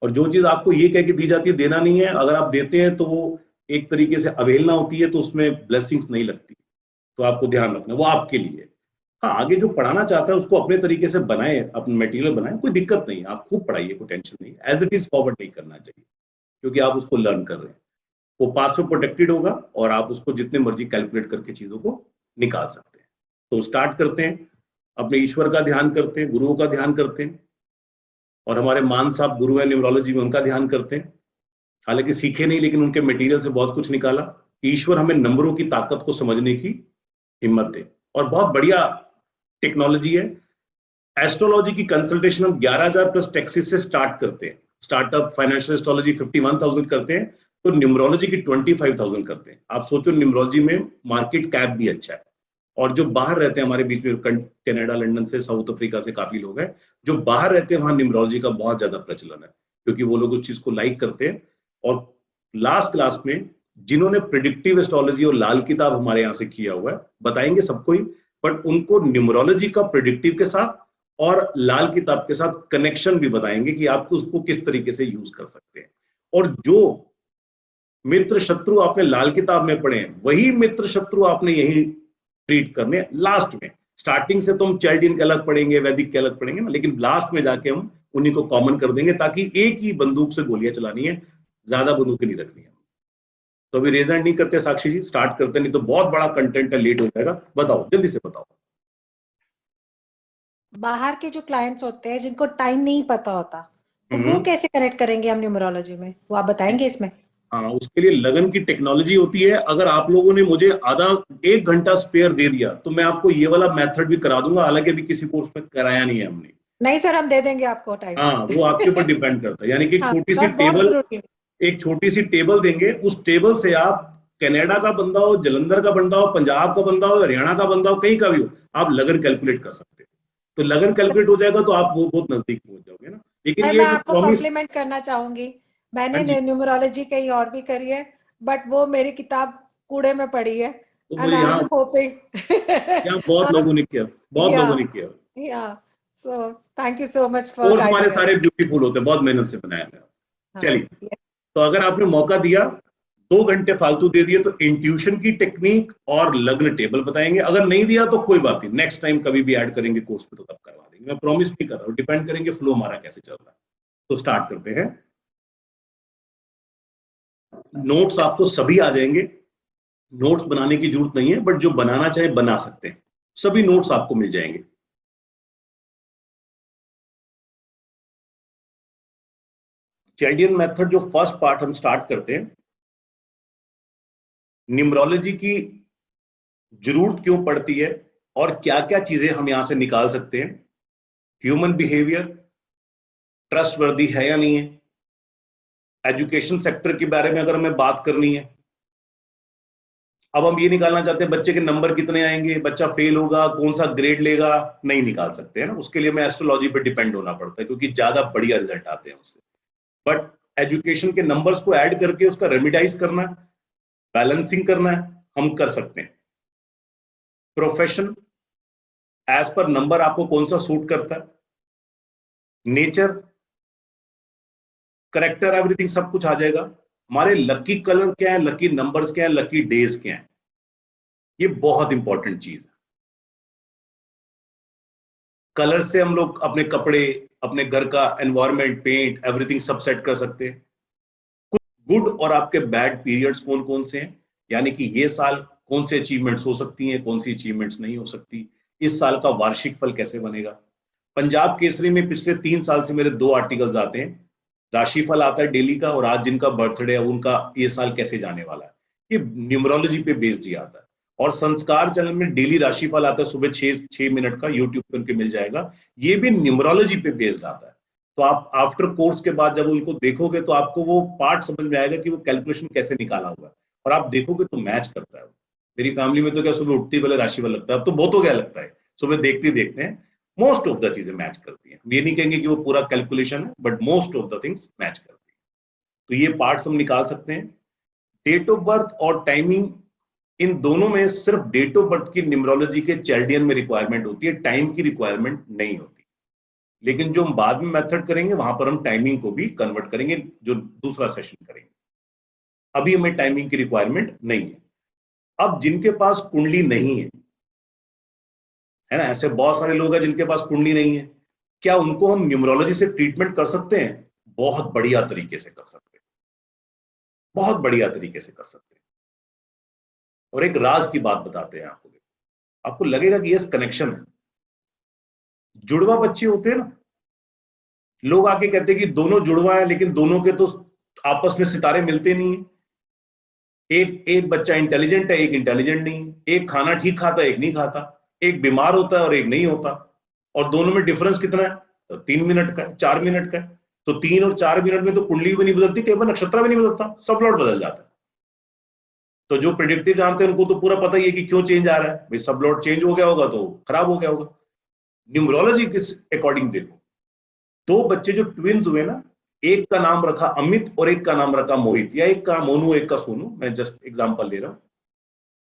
Speaker 1: और जो चीज आपको ये कह के दी जाती है देना नहीं है, अगर आप देते हैं तो वो एक तरीके से अवहेलना होती है, तो उसमें ब्लेसिंग्स नहीं लगती। तो आपको ध्यान रखना, वो आपके लिए। हाँ, आगे जो पढ़ाना चाहता है उसको अपने तरीके से बनाए, अपना मटेरियल बनाए, कोई दिक्कत नहीं है, आप खूब पढ़ाइए, कोई टेंशन नहीं, एज इट इज फॉरवर्ड नहीं करना चाहिए, क्योंकि आप उसको लर्न कर रहे हैं। वो पासवर्ड प्रोटेक्टेड होगा, और आप उसको जितने मर्जी कैलकुलेट करके चीजों को निकाल सकते हैं। तो स्टार्ट करते हैं, अपने ईश्वर का ध्यान करते हैं, गुरुओं का ध्यान करते हैं, और हमारे मान साहब गुरु है न्यूमरोलॉजी में, उनका ध्यान करते हैं। हालांकि सीखे नहीं, लेकिन उनके मटेरियल से बहुत कुछ निकाला। ईश्वर हमें नंबरों की ताकत को समझने की हिम्मत दे। और बहुत बढ़िया टेक्नोलॉजी है एस्ट्रोलॉजी की कंसल्टेशन। हम 11,000 प्लस टैक्सेस से स्टार्ट करते हैं, स्टार्टअप फाइनेंशियल एस्ट्रोलॉजी 51,000 करते हैं, तो न्यूमरोलॉजी की 25,000 करते हैं। आप सोचो, न्यूमरोलॉजी में मार्केट कैप भी अच्छा है। और जो बाहर रहते हैं हमारे बीच में, कनाडा, लंदन से, साउथ अफ्रीका से काफी लोग हैं जो बाहर रहते हैं, वहां न्यूमरोलॉजी का बहुत ज्यादा प्रचलन है, क्योंकि वो लोग उस चीज को लाइक करते हैं। और लास्ट क्लास में जिन्होंने प्रिडिक्टिव एस्ट्रोलॉजी और लाल किताब हमारे यहाँ से किया हुआ है, बताएंगे सबको ही, बट उनको न्यूमरोलॉजी का प्रिडिक्टिव के साथ और लाल किताब के साथ कनेक्शन भी बताएंगे कि आपको उसको किस तरीके से यूज कर सकते हैं। और जो मित्र शत्रु आपने लाल किताब में पढ़े हैं, वही मित्र शत्रु आपने यही ट्रीट करने लास्ट में। स्टार्टिंग से तो हम चाइल्डियन के अलग पढ़ेंगे, वैदिक के अलग पढ़ेंगे ना, लेकिन लास्ट में जाके हम उन्हीं को कॉमन कर देंगे, ताकि एक ही बंदूक से गोलियां चलानी है, ज्यादा बंदूकें नहीं रखनी है। तो अभी रेजन नहीं करते साक्षी जी, स्टार्ट करते, नहीं तो बहुत बड़ा कंटेंट है, लेट हो जाएगा। बताओ, जल्दी से बताओ।
Speaker 2: बाहर के जो क्लाइंट्स होते हैं जिनको टाइम नहीं पता होता, तो वो कैसे कनेक्ट करेंगे हम न्यूमरोलॉजी में, वो आप बताएंगे इसमें?
Speaker 1: हाँ, उसके लिए लगन की टेक्नोलॉजी होती है। अगर आप लोगों ने मुझे आधा 1 घंटा स्पेयर दे दिया तो मैं आपको ये वाला मेथड भी करा दूंगा, हालांकि अभी किसी कोर्स में कराया नहीं है हमने।
Speaker 2: नहीं सर, हम दे देंगे आपको टाइम।
Speaker 1: हाँ, वो आपके ऊपर डिपेंड करता है। यानी कि एक
Speaker 2: हाँ
Speaker 1: छोटी सी
Speaker 2: सर, बहुत
Speaker 1: टेबल,
Speaker 2: जरूरी है।
Speaker 1: एक छोटी सी टेबल देंगे, उस टेबल से आप कनाडा का बंदा हो, जलंधर का बंदा हो, पंजाब का बंदा हो, हरियाणा का बंदा हो, कहीं का भी हो, आप लगन कैलकुलेट कर सकते हैं। तो लगन कैलकुलेट हो जाएगा तो आप वो बहुत नजदीक पहुंच जाओगे ना। लेकिन
Speaker 2: सर
Speaker 1: ये
Speaker 2: मैं
Speaker 1: जो
Speaker 2: आपको
Speaker 1: प्रॉमिस।
Speaker 2: कॉम्प्लीमेंट करना चाहूंगी,
Speaker 1: हाँ
Speaker 2: मैंने
Speaker 1: जी।
Speaker 2: न्यूमरोलॉजी कहीं और भी करी है, बट वो मेरी किताब कूड़े में पड़ी है।
Speaker 1: तो वो
Speaker 2: एंड आई एम
Speaker 1: यहाँ
Speaker 2: होपिंग
Speaker 1: यहाँ बहुत लोगों ने किया, बहुत
Speaker 2: या
Speaker 1: लोगों ने किया।
Speaker 2: या so thank you so much for
Speaker 1: course हमारे
Speaker 2: गाइडिंग
Speaker 1: सारे
Speaker 2: अस।
Speaker 1: ब्यूटीफुल होते हैं, बहुत मेहनत से बनाया गया।
Speaker 2: हाँ,
Speaker 1: चलिए, तो अगर आपने मौका दिया, 2 घंटे फालतू दे दिए, तो इंट्यूशन की टेक्निक और लग्न टेबल बताएंगे। अगर नहीं दिया तो कोई बात नहीं, नेक्स्ट टाइम कभी भी ऐड करेंगे कोर्स पे तो तब करवा देंगे। मैं प्रॉमिस नहीं कर रहा हूँ, डिपेंड करेंगे फ्लो हमारा कैसे चल रहा है। तो स्टार्ट करते हैं। नोट्स आपको सभी आ जाएंगे, नोट्स बनाने की जरूरत नहीं है, बट जो बनाना चाहे बना सकते हैं, सभी नोट्स आपको मिल जाएंगे। चैल्डियन मेथड जो फर्स्ट पार्ट हम स्टार्ट करते हैं, न्यूमरोलॉजी की जरूरत क्यों पड़ती है और क्या क्या चीजें हम यहां से निकाल सकते हैं, ह्यूमन बिहेवियर ट्रस्ट वर्दी है या नहीं है, एजुकेशन सेक्टर के बारे में अगर हमें बात करनी है। अब हम ये निकालना चाहते हैं बच्चे के नंबर कितने आएंगे, बच्चा फेल होगा, कौन सा ग्रेड लेगा, नहीं निकाल सकते हैं ना, उसके लिए हमें एस्ट्रोलॉजी पे डिपेंड होना पड़ता है, क्योंकि ज्यादा बढ़िया रिजल्ट आते हैं उससे। बट एजुकेशन के नंबर्स को ऐड करके उसका रेमिडाइज करना है, बैलेंसिंग करना है, हम कर सकते हैं। प्रोफेशन, एज पर नंबर आपको कौन सा सूट करता है, नेचर, करेक्टर, एवरीथिंग सब कुछ आ जाएगा। हमारे लकी कलर क्या है, लकी नंबर्स क्या है, लकी डेज क्या है, ये बहुत इंपॉर्टेंट चीज है। कलर से हम लोग अपने कपड़े, अपने घर का एनवायरनमेंट, पेंट, एवरीथिंग सब सेट कर सकते हैं। कुछ गुड और आपके बैड पीरियड्स कौन कौन से हैं, यानी कि ये साल कौन से अचीवमेंट्स हो सकती हैं, कौन सी अचीवमेंट्स नहीं हो सकती, इस साल का वार्षिक फल कैसे बनेगा। पंजाब केसरी में पिछले 3 साल से मेरे 2 आर्टिकल्स आते हैं, राशिफल आता है डेली का, और आज जिनका बर्थडे है उनका ये साल कैसे जाने वाला है, ये न्यूमरोलॉजी पे बेस्ड ही आता है। और संस्कार चैनल में डेली राशिफल आता है सुबह 6 मिनट का, यूट्यूब पे उनके मिल जाएगा, ये भी न्यूमरोलॉजी पे बेस्ड आता है। तो आप आफ्टर कोर्स के बाद जब उनको देखोगे तो आपको वो पार्ट समझ में आएगा कि वो कैलकुलेशन कैसे निकाला हुआ है, और आप देखोगे तो मैच करता है। मेरी फैमिली में तो क्या सुबह उठती पहले राशिफल लगता है, अब तो बहुत हो गया लगता है, सुबह देखते देखते हैं मोस्ट ऑफ द चीजें मैच करती हैं। ये नहीं कहेंगे कि वो पूरा कैलकुलेशन है, but most of the things match करती है। तो ये पार्ट्स हम निकाल सकते हैं। डेट ऑफ बर्थ और टाइमिंग, इन दोनों में सिर्फ डेट ऑफ बर्थ की न्यूमरोलॉजी के चैल्डियन में रिक्वायरमेंट होती है, टाइम की रिक्वायरमेंट नहीं होती। लेकिन जो हम बाद में मेथड करेंगे वहां पर हम टाइमिंग को भी कन्वर्ट करेंगे, जो दूसरा सेशन करेंगे। अभी हमें टाइमिंग की रिक्वायरमेंट नहीं है। अब जिनके पास कुंडली नहीं है ना, ऐसे बहुत सारे लोग हैं जिनके पास कुंडली नहीं है, क्या उनको हम न्यूमरोलॉजी से ट्रीटमेंट कर सकते हैं? बहुत बढ़िया तरीके से कर सकते हैं, बहुत बढ़िया तरीके से कर सकते हैं। और एक राज की बात बताते हैं आपको, आपको लगेगा कि यस कनेक्शन है। जुड़वा बच्चे होते हैं ना, लोग आके कहते हैं कि दोनों जुड़वा है, लेकिन दोनों के तो आपस में सितारे मिलते नहीं है। एक एक बच्चा इंटेलिजेंट है, एक इंटेलिजेंट नहीं है, एक खाना ठीक खाता है, एक नहीं खाता, एक बीमार होता है और एक नहीं होता, और दोनों में डिफरेंस कितना है? तो 3 मिनट का है, 4 मिनट का है। तो 3 और 4 मिनट में तो कुंडली भी नहीं बदलती, केवल नक्षत्र भी नहीं बदलता, सब लॉट बदल जाता है। तो जो प्रिडिक्टिव जानते हैं उनको तो पूरा पता ही है कि क्यों चेंज आ रहा है, भाई सब लॉट चेंज हो गया होगा तो खराब हो गया होगा। न्यूमरोलॉजी किस अकॉर्डिंग देखो, 2 बच्चे जो ट्विन्स हुए ना, एक का नाम रखा अमित और एक का नाम रखा मोहित, या एक का मोनू एक का सोनू, मैं जस्ट एग्जांपल ले रहा हूं।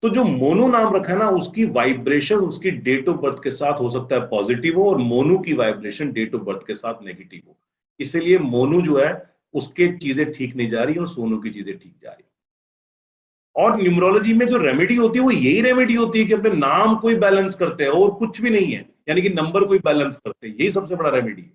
Speaker 1: तो जो मोनू नाम रखा है ना, उसकी वाइब्रेशन उसकी डेट ऑफ बर्थ के साथ हो सकता है पॉजिटिव हो, और मोनू की वाइब्रेशन डेट ऑफ बर्थ के साथ नेगेटिव हो। इसलिए मोनू जो है उसके चीजें ठीक नहीं जा रही और सोनू की चीजें ठीक जा रही। और न्यूमरोलॉजी में जो रेमेडी होती है वो यही रेमेडी होती है कि अपने नाम कोई बैलेंस करते हैं, और कुछ भी नहीं है, यानी कि नंबर कोई बैलेंस करते हैं, यही सबसे बड़ा रेमेडी है।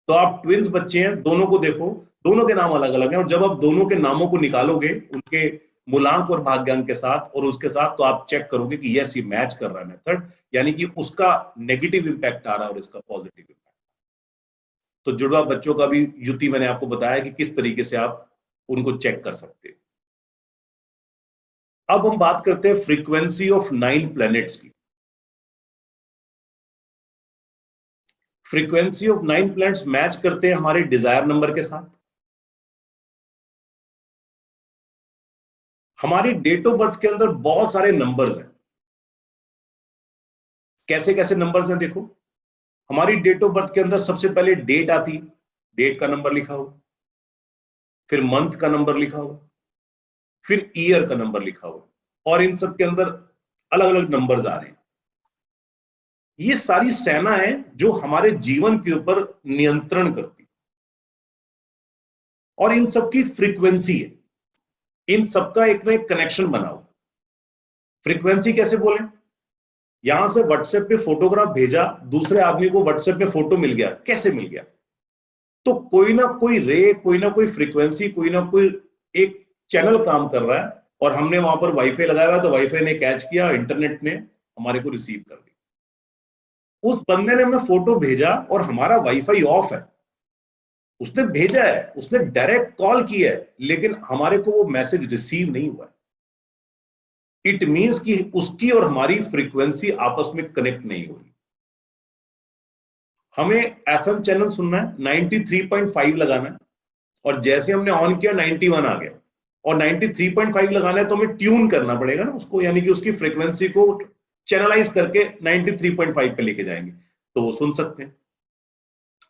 Speaker 1: तो आप ट्विन्स बच्चे हैं, दोनों को देखो, दोनों के नाम अलग अलग हैं, और जब आप दोनों के नामों को निकालोगे उनके मूलांक और भाग्यांक के साथ और उसके साथ, तो आप चेक करोगे कि यस ये मैच कर रहा है मेथड, यानी कि उसका नेगेटिव इंपैक्ट आ रहा है और इसका पॉजिटिव इंपैक्ट। तो जुड़वा बच्चों का भी युति मैंने आपको बताया कि किस तरीके से आप उनको चेक कर सकते हैं। अब हम बात करते हैं फ्रीक्वेंसी ऑफ 9 प्लैनेट्स की। फ्रीक्वेंसी ऑफ 9 प्लैनेट्स मैच करते हैं हमारे डिजायर नंबर के साथ। हमारी डेट ऑफ बर्थ के अंदर बहुत सारे नंबर्स हैं। कैसे कैसे नंबर्स हैं देखो, हमारी डेट ऑफ बर्थ के अंदर सबसे पहले डेट आती है, डेट का नंबर लिखा हो, फिर मंथ का नंबर लिखा हो, फिर ईयर का नंबर लिखा हो, और इन सब के अंदर अलग अलग नंबर्स आ रहे हैं। ये सारी सेना है जो हमारे जीवन के ऊपर नियंत्रण करती है, और इन सब की फ्रीक्वेंसी है, इन सबका एक ना एक कनेक्शन बना हुआ। फ्रीक्वेंसी कैसे बोले, यहां से व्हाट्सएप पे फोटोग्राफ भेजा, दूसरे आदमी को व्हाट्सएप पे फोटो मिल गया, कैसे मिल गया? तो कोई ना कोई रे, कोई ना कोई फ्रीक्वेंसी, कोई ना कोई एक चैनल काम कर रहा है, और हमने वहां पर वाईफाई लगाया हुआ, तो वाईफाई ने कैच किया, इंटरनेट ने हमारे को रिसीव कर लिया। उस बंदे ने हमें फोटो भेजा और हमारा वाईफाई ऑफ है, उसने भेजा है, उसने डायरेक्ट कॉल किया है, लेकिन हमारे को वो मैसेज रिसीव नहीं हुआ है। इट मींस कि उसकी और हमारी फ्रीक्वेंसी आपस में कनेक्ट नहीं हो रही। हमें एफएम चैनल सुनना है, 93.5 लगाना है, और जैसे हमने ऑन किया 91 आ गया, और 93.5 लगाना है तो हमें ट्यून करना पड़ेगा ना उसको, यानी कि उसकी फ्रीक्वेंसी को चैनलाइज करके 93.5 पे लेके जाएंगे तो वो सुन सकते हैं।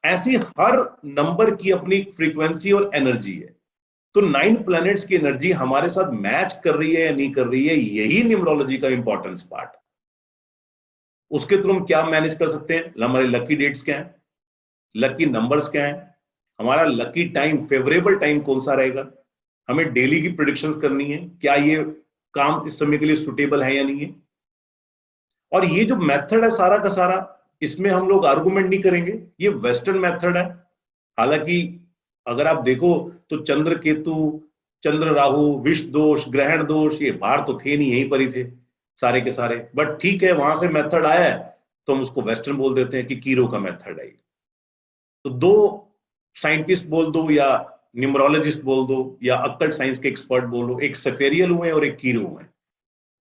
Speaker 1: ऐसी हर नंबर की अपनी फ्रीक्वेंसी और एनर्जी है। तो 9 प्लैनेट्स की एनर्जी हमारे साथ मैच कर रही है या नहीं कर रही है, यही न्यूमरोलॉजी का इंपॉर्टेंस पार्ट। उसके थ्रू हम क्या मैनेज कर सकते हैं, हमारे लकी डेट्स क्या है, लकी नंबर्स क्या है, हमारा लकी टाइम, फेवरेबल टाइम कौन सा रहेगा, हमें डेली की प्रेडिक्शंस करनी है, क्या ये काम इस समय के लिए सुटेबल है या नहीं है। और ये जो मेथड है सारा का सारा इसमें हम लोग आर्गुमेंट नहीं करेंगे, ये वेस्टर्न मेथड है। हालांकि अगर आप देखो तो चंद्र केतु, चंद्र राहु, विष दोष, ग्रहण दोष, ये बाहर तो थे नहीं, यहीं पर ही थे सारे के सारे, बट ठीक है, वहां से मेथड आया है तो हम उसको वेस्टर्न बोल देते हैं कि कीरो का मेथड है। तो दो साइंटिस्ट बोल दो या न्यूमरोलॉजिस्ट बोल दो या अकल्ट साइंस के एक्सपर्ट बोलो, एक सेफेरियल हुए और एक कीरो हुए।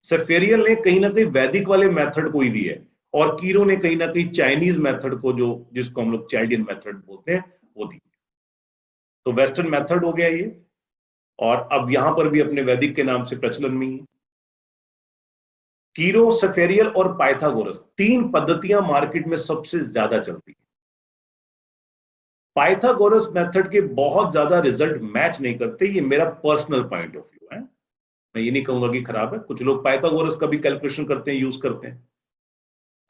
Speaker 1: सेफेरियल ने कहीं ना कहीं वैदिक वाले मेथड को ही दी है और कीरो ने कहीं ना कहीं चाइनीज मेथड को, जो जिसको हम लोग चाइल्डियन मेथड बोलते हैं, वो दी। तो वेस्टर्न मेथड हो गया ये, और अब यहां पर भी अपने वैदिक के नाम से प्रचलन में है। कीरो, सेफेरियल और पाइथागोरस, तीन पद्धतियां मार्केट में सबसे ज्यादा चलती है। पाइथागोरस मेथड के बहुत ज्यादा रिजल्ट मैच नहीं करते, ये मेरा पर्सनल पॉइंट ऑफ व्यू है। मैं ये नहीं कहूंगा कि खराब है, कुछ लोग पाइथागोरस का भी कैलकुलेशन करते हैं, यूज करते हैं।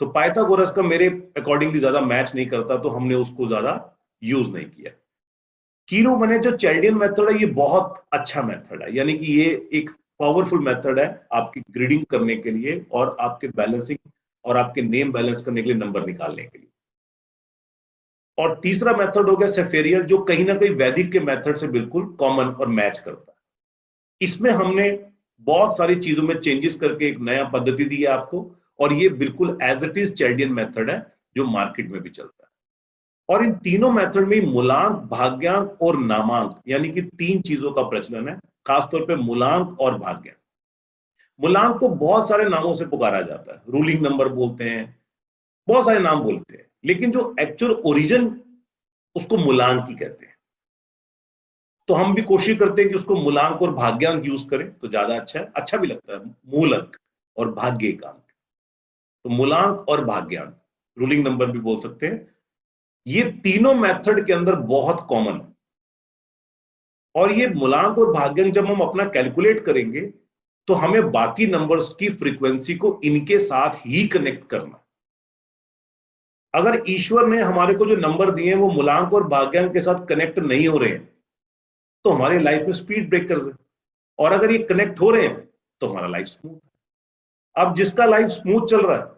Speaker 1: तो पाइथागोरस का मेरे अकॉर्डिंगली ज्यादा मैच नहीं करता, तो हमने उसको ज्यादा यूज नहीं किया। कीरो मैंने जो चाइल्डियन मेथड है, ये बहुत अच्छा मेथड है, यानी कि ये एक पावरफुल मेथड है आपकी ग्रीडिंग करने के लिए और आपके बैलेंसिंग और आपके नेम बैलेंस करने के लिए, नंबर निकालने के लिए। और तीसरा मेथड हो गया सेफेरियल, जो कहीं ना कहीं वैदिक के मेथड से बिल्कुल कॉमन और मैच करता है। इसमें हमने बहुत सारी चीजों में चेंजेस करके एक नया पद्धति दी है आपको, और ये बिल्कुल एज इट इज चाइल्डियन मेथड है जो मार्केट में भी चलता है। और इन तीनों मेथड में मूलांक, भाग्यांक और नामांक, यानी कि तीन चीजों का प्रचलन है, खासतौर पे मूलांक और भाग्यांक। मूलांक को बहुत सारे नामों से पुकारा जाता है, रूलिंग नंबर बोलते हैं, बहुत सारे नाम बोलते हैं, लेकिन जो एक्चुअल ओरिजिन, उसको मूलांक ही कहते हैं। तो हम भी कोशिश करते हैं कि उसको मूलांक और भाग्यांक यूज करें तो ज्यादा अच्छा है, अच्छा भी लगता है, मूल अंक और भाग्य का अंक। तो मूलांक और भाग्यांक, रूलिंग नंबर भी बोल सकते हैं, ये तीनों मेथड के अंदर बहुत कॉमन है। और ये मूलांक और भाग्यांक जब हम अपना कैलकुलेट करेंगे तो हमें बाकी नंबर्स की फ्रीक्वेंसी को इनके साथ ही कनेक्ट करना। अगर ईश्वर ने हमारे को जो नंबर दिए हैं वो मूलांक और भाग्यांक के साथ कनेक्ट नहीं हो रहे हैं, तो हमारी लाइफ में स्पीड ब्रेकर्स है। और अगर ये कनेक्ट हो रहे हैं तो हमारा लाइफ स्मूथ है। अब जिसका लाइफ स्मूथ चल रहा है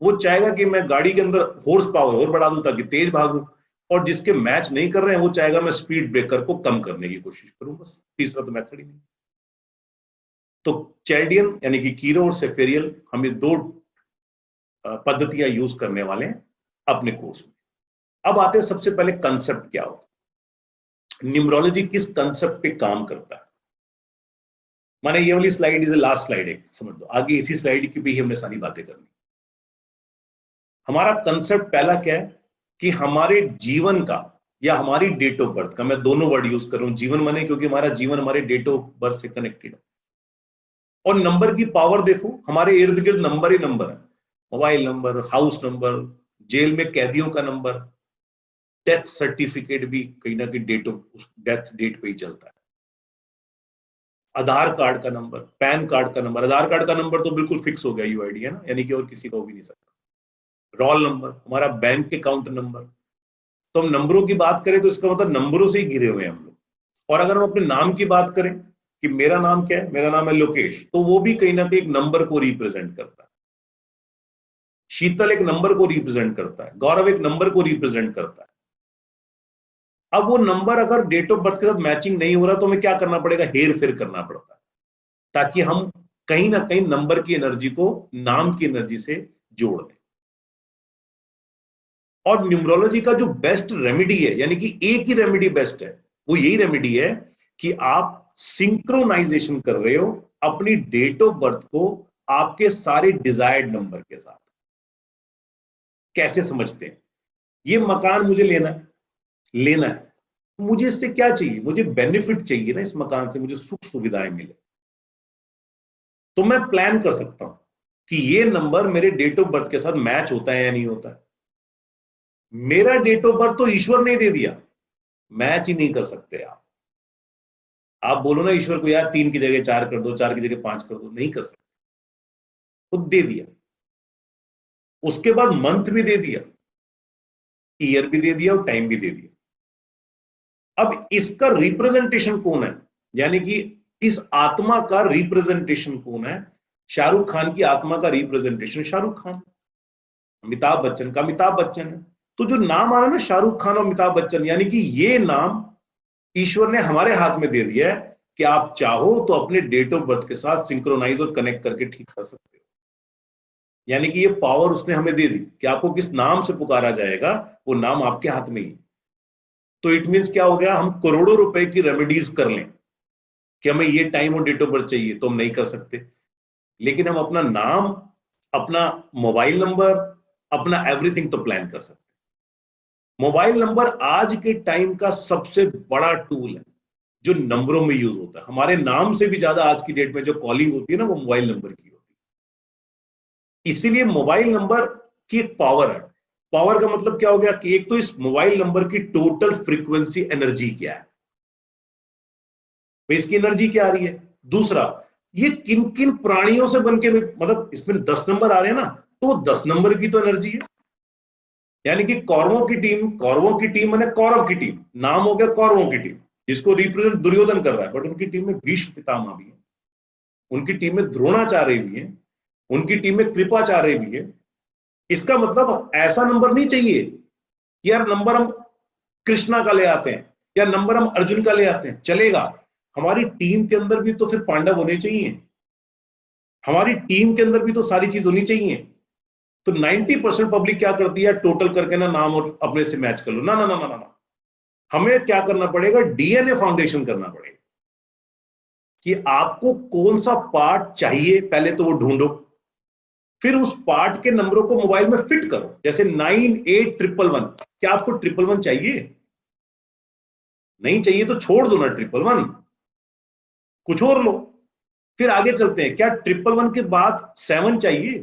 Speaker 1: वो चाहेगा कि मैं गाड़ी के अंदर हॉर्स पावर और बढ़ा दूं ताकि तेज भागूं, और जिसके मैच नहीं कर रहे हैं वो चाहेगा मैं स्पीड ब्रेकर को कम करने की कोशिश करूं। बस तीसरा तो मेथड ही नहीं। तो चाइल्डियन यानी कि कीरो और सेफेरियल, हम ये दो पद्धतियां यूज करने वाले हैं अपने कोर्स में। अब आते हैं सबसे पहले कंसेप्ट क्या होता है, न्यूमरोलॉजी किस कंसेप्ट पे काम करता है। माने ये वाली स्लाइड इज लास्ट स्लाइड है, समझ लो, आगे इसी स्लाइड की भी हमने सारी बातें करनी। हमारा कंसेप्ट पहला क्या है कि हमारे जीवन का या हमारी डेट ऑफ बर्थ का, मैं दोनों वर्ड यूज कर रहा हूं, जीवन माने क्योंकि हमारा जीवन हमारे डेट ऑफ बर्थ से कनेक्टेड है। और नंबर की पावर देखो, हमारे इर्द गिर्द नंबर ही नंबर है, mobile number, house number, jail में कैदियों का नंबर, डेथ सर्टिफिकेट भी कहीं ना कहीं डेट ऑफ डेथ डेट पे ही चलता है। आधार कार्ड का नंबर, पैन कार्ड का नंबर, आधार कार्ड का नंबर तो बिल्कुल फिक्स हो गया, यूआईडी है ना, यानी कि और किसी का हो भी नहीं सकता। रोल नंबर, हमारा बैंक अकाउंट नंबर। तो हम नंबरों की बात करें तो इसका मतलब नंबरों से ही घिरे हुए हैं हम लोग। और अगर हम अपने नाम की बात करें कि मेरा नाम क्या है, मेरा नाम है लोकेश, तो वो भी कहीं ना कहीं एक नंबर को रिप्रेजेंट करता है। शीतल एक नंबर को रिप्रेजेंट करता है, गौरव एक नंबर को रिप्रेजेंट करता है। अब वो नंबर अगर डेट ऑफ बर्थ के साथ मैचिंग नहीं हो रहा तो हमें क्या करना पड़ेगा, हेर फेर करना पड़ता है, ताकि हम कहीं ना कहीं नंबर की एनर्जी को नाम की एनर्जी से जोड़ दें। और न्यूमरोलॉजी का जो बेस्ट रेमेडी है, यानी कि एक ही रेमेडी बेस्ट है, वो यही रेमेडी है कि आप सिंक्रोनाइजेशन कर रहे हो अपनी डेट ऑफ बर्थ को आपके सारे डिजायर्ड नंबर के साथ। कैसे समझते हैं, ये मकान मुझे लेना है, मुझे इससे क्या चाहिए, मुझे बेनिफिट चाहिए ना, इस मकान से मुझे सुख सुविधाएं मिले। तो मैं प्लान कर सकता हूं कि ये नंबर मेरे डेट ऑफ बर्थ के साथ मैच होता है या नहीं होता है। मेरा डेट ऑफ बर्थ तो ईश्वर ने दे दिया, मैच ही नहीं कर सकते आप बोलो ना ईश्वर को यार 3 की जगह 4 कर दो, 4 की जगह 5 कर दो, नहीं कर सकते, खुद दे दिया। उसके बाद मंथ भी दे दिया, ईयर भी दे दिया और टाइम भी दे दिया। अब इसका रिप्रेजेंटेशन कौन है, यानी कि इस आत्मा का रिप्रेजेंटेशन कौन है। शाहरुख खान की आत्मा का रिप्रेजेंटेशन शाहरुख खान, अमिताभ बच्चन का अमिताभ बच्चन है। तो जो नाम आ रहा है ना शाहरुख खान और अमिताभ बच्चन, यानी कि ये नाम ईश्वर ने हमारे हाथ में दे दिया है कि आप चाहो तो अपने डेट ऑफ बर्थ के साथ सिंक्रोनाइज और कनेक्ट करके ठीक कर सकते हो। यानी कि ये पावर उसने हमें दे दी कि आपको किस नाम से पुकारा जाएगा, वो नाम आपके हाथ में ही। तो इट मीन्स क्या हो गया, हम करोड़ों रुपए की रेमेडीज कर लें कि हमें ये टाइम और डेट ऑफ बर्थ चाहिए, तो हम नहीं कर सकते, लेकिन हम अपना नाम, अपना मोबाइल नंबर, अपना एवरीथिंग तो प्लान कर सकते। मोबाइल नंबर आज के टाइम का सबसे बड़ा टूल है जो नंबरों में यूज होता है। हमारे नाम से भी ज्यादा आज की डेट में जो कॉलिंग होती है ना, वो मोबाइल नंबर की होती है। इसीलिए मोबाइल नंबर की एक पावर है। पावर का मतलब क्या हो गया कि एक तो इस मोबाइल नंबर की टोटल फ्रीक्वेंसी एनर्जी क्या है, इसकी एनर्जी क्या आ रही है। दूसरा, ये किन किन प्राणियों से बनके, मतलब इसमें 10 नंबर आ रहे हैं ना, तो वो 10 नंबर की तो एनर्जी है। यानी कि कौरवों की टीम माने कौरव की टीम, नाम हो गया कौरवों की टीम, जिसको रिप्रेजेंट दुर्योधन कर रहा है, बट उनकी टीम में भीष्म पितामह भी है, उनकी टीम में द्रोणाचार्य भी है, उनकी टीम में कृपाचार्य भी है। इसका मतलब ऐसा नंबर नहीं चाहिए कि यार नंबर हम कृष्णा का ले आते हैं या नंबर हम अर्जुन का ले आते हैं, चलेगा। हमारी टीम के अंदर भी तो फिर पांडव होने चाहिए, हमारी टीम के अंदर भी तो सारी चीज होनी चाहिए। तो 90% पब्लिक क्या करती है, टोटल करके ना नाम और अपने से मैच कर लो। ना ना ना ना ना, हमें क्या करना पड़ेगा, डीएनए फाउंडेशन करना पड़ेगा कि आपको कौन सा पार्ट चाहिए, पहले तो वो ढूंढो, फिर उस पार्ट के नंबरों को मोबाइल में फिट करो। जैसे 9811, क्या आपको 111 चाहिए? नहीं चाहिए तो छोड़ दो ना 111, कुछ और लो। फिर आगे चलते हैं, क्या 111 के बाद 7 चाहिए?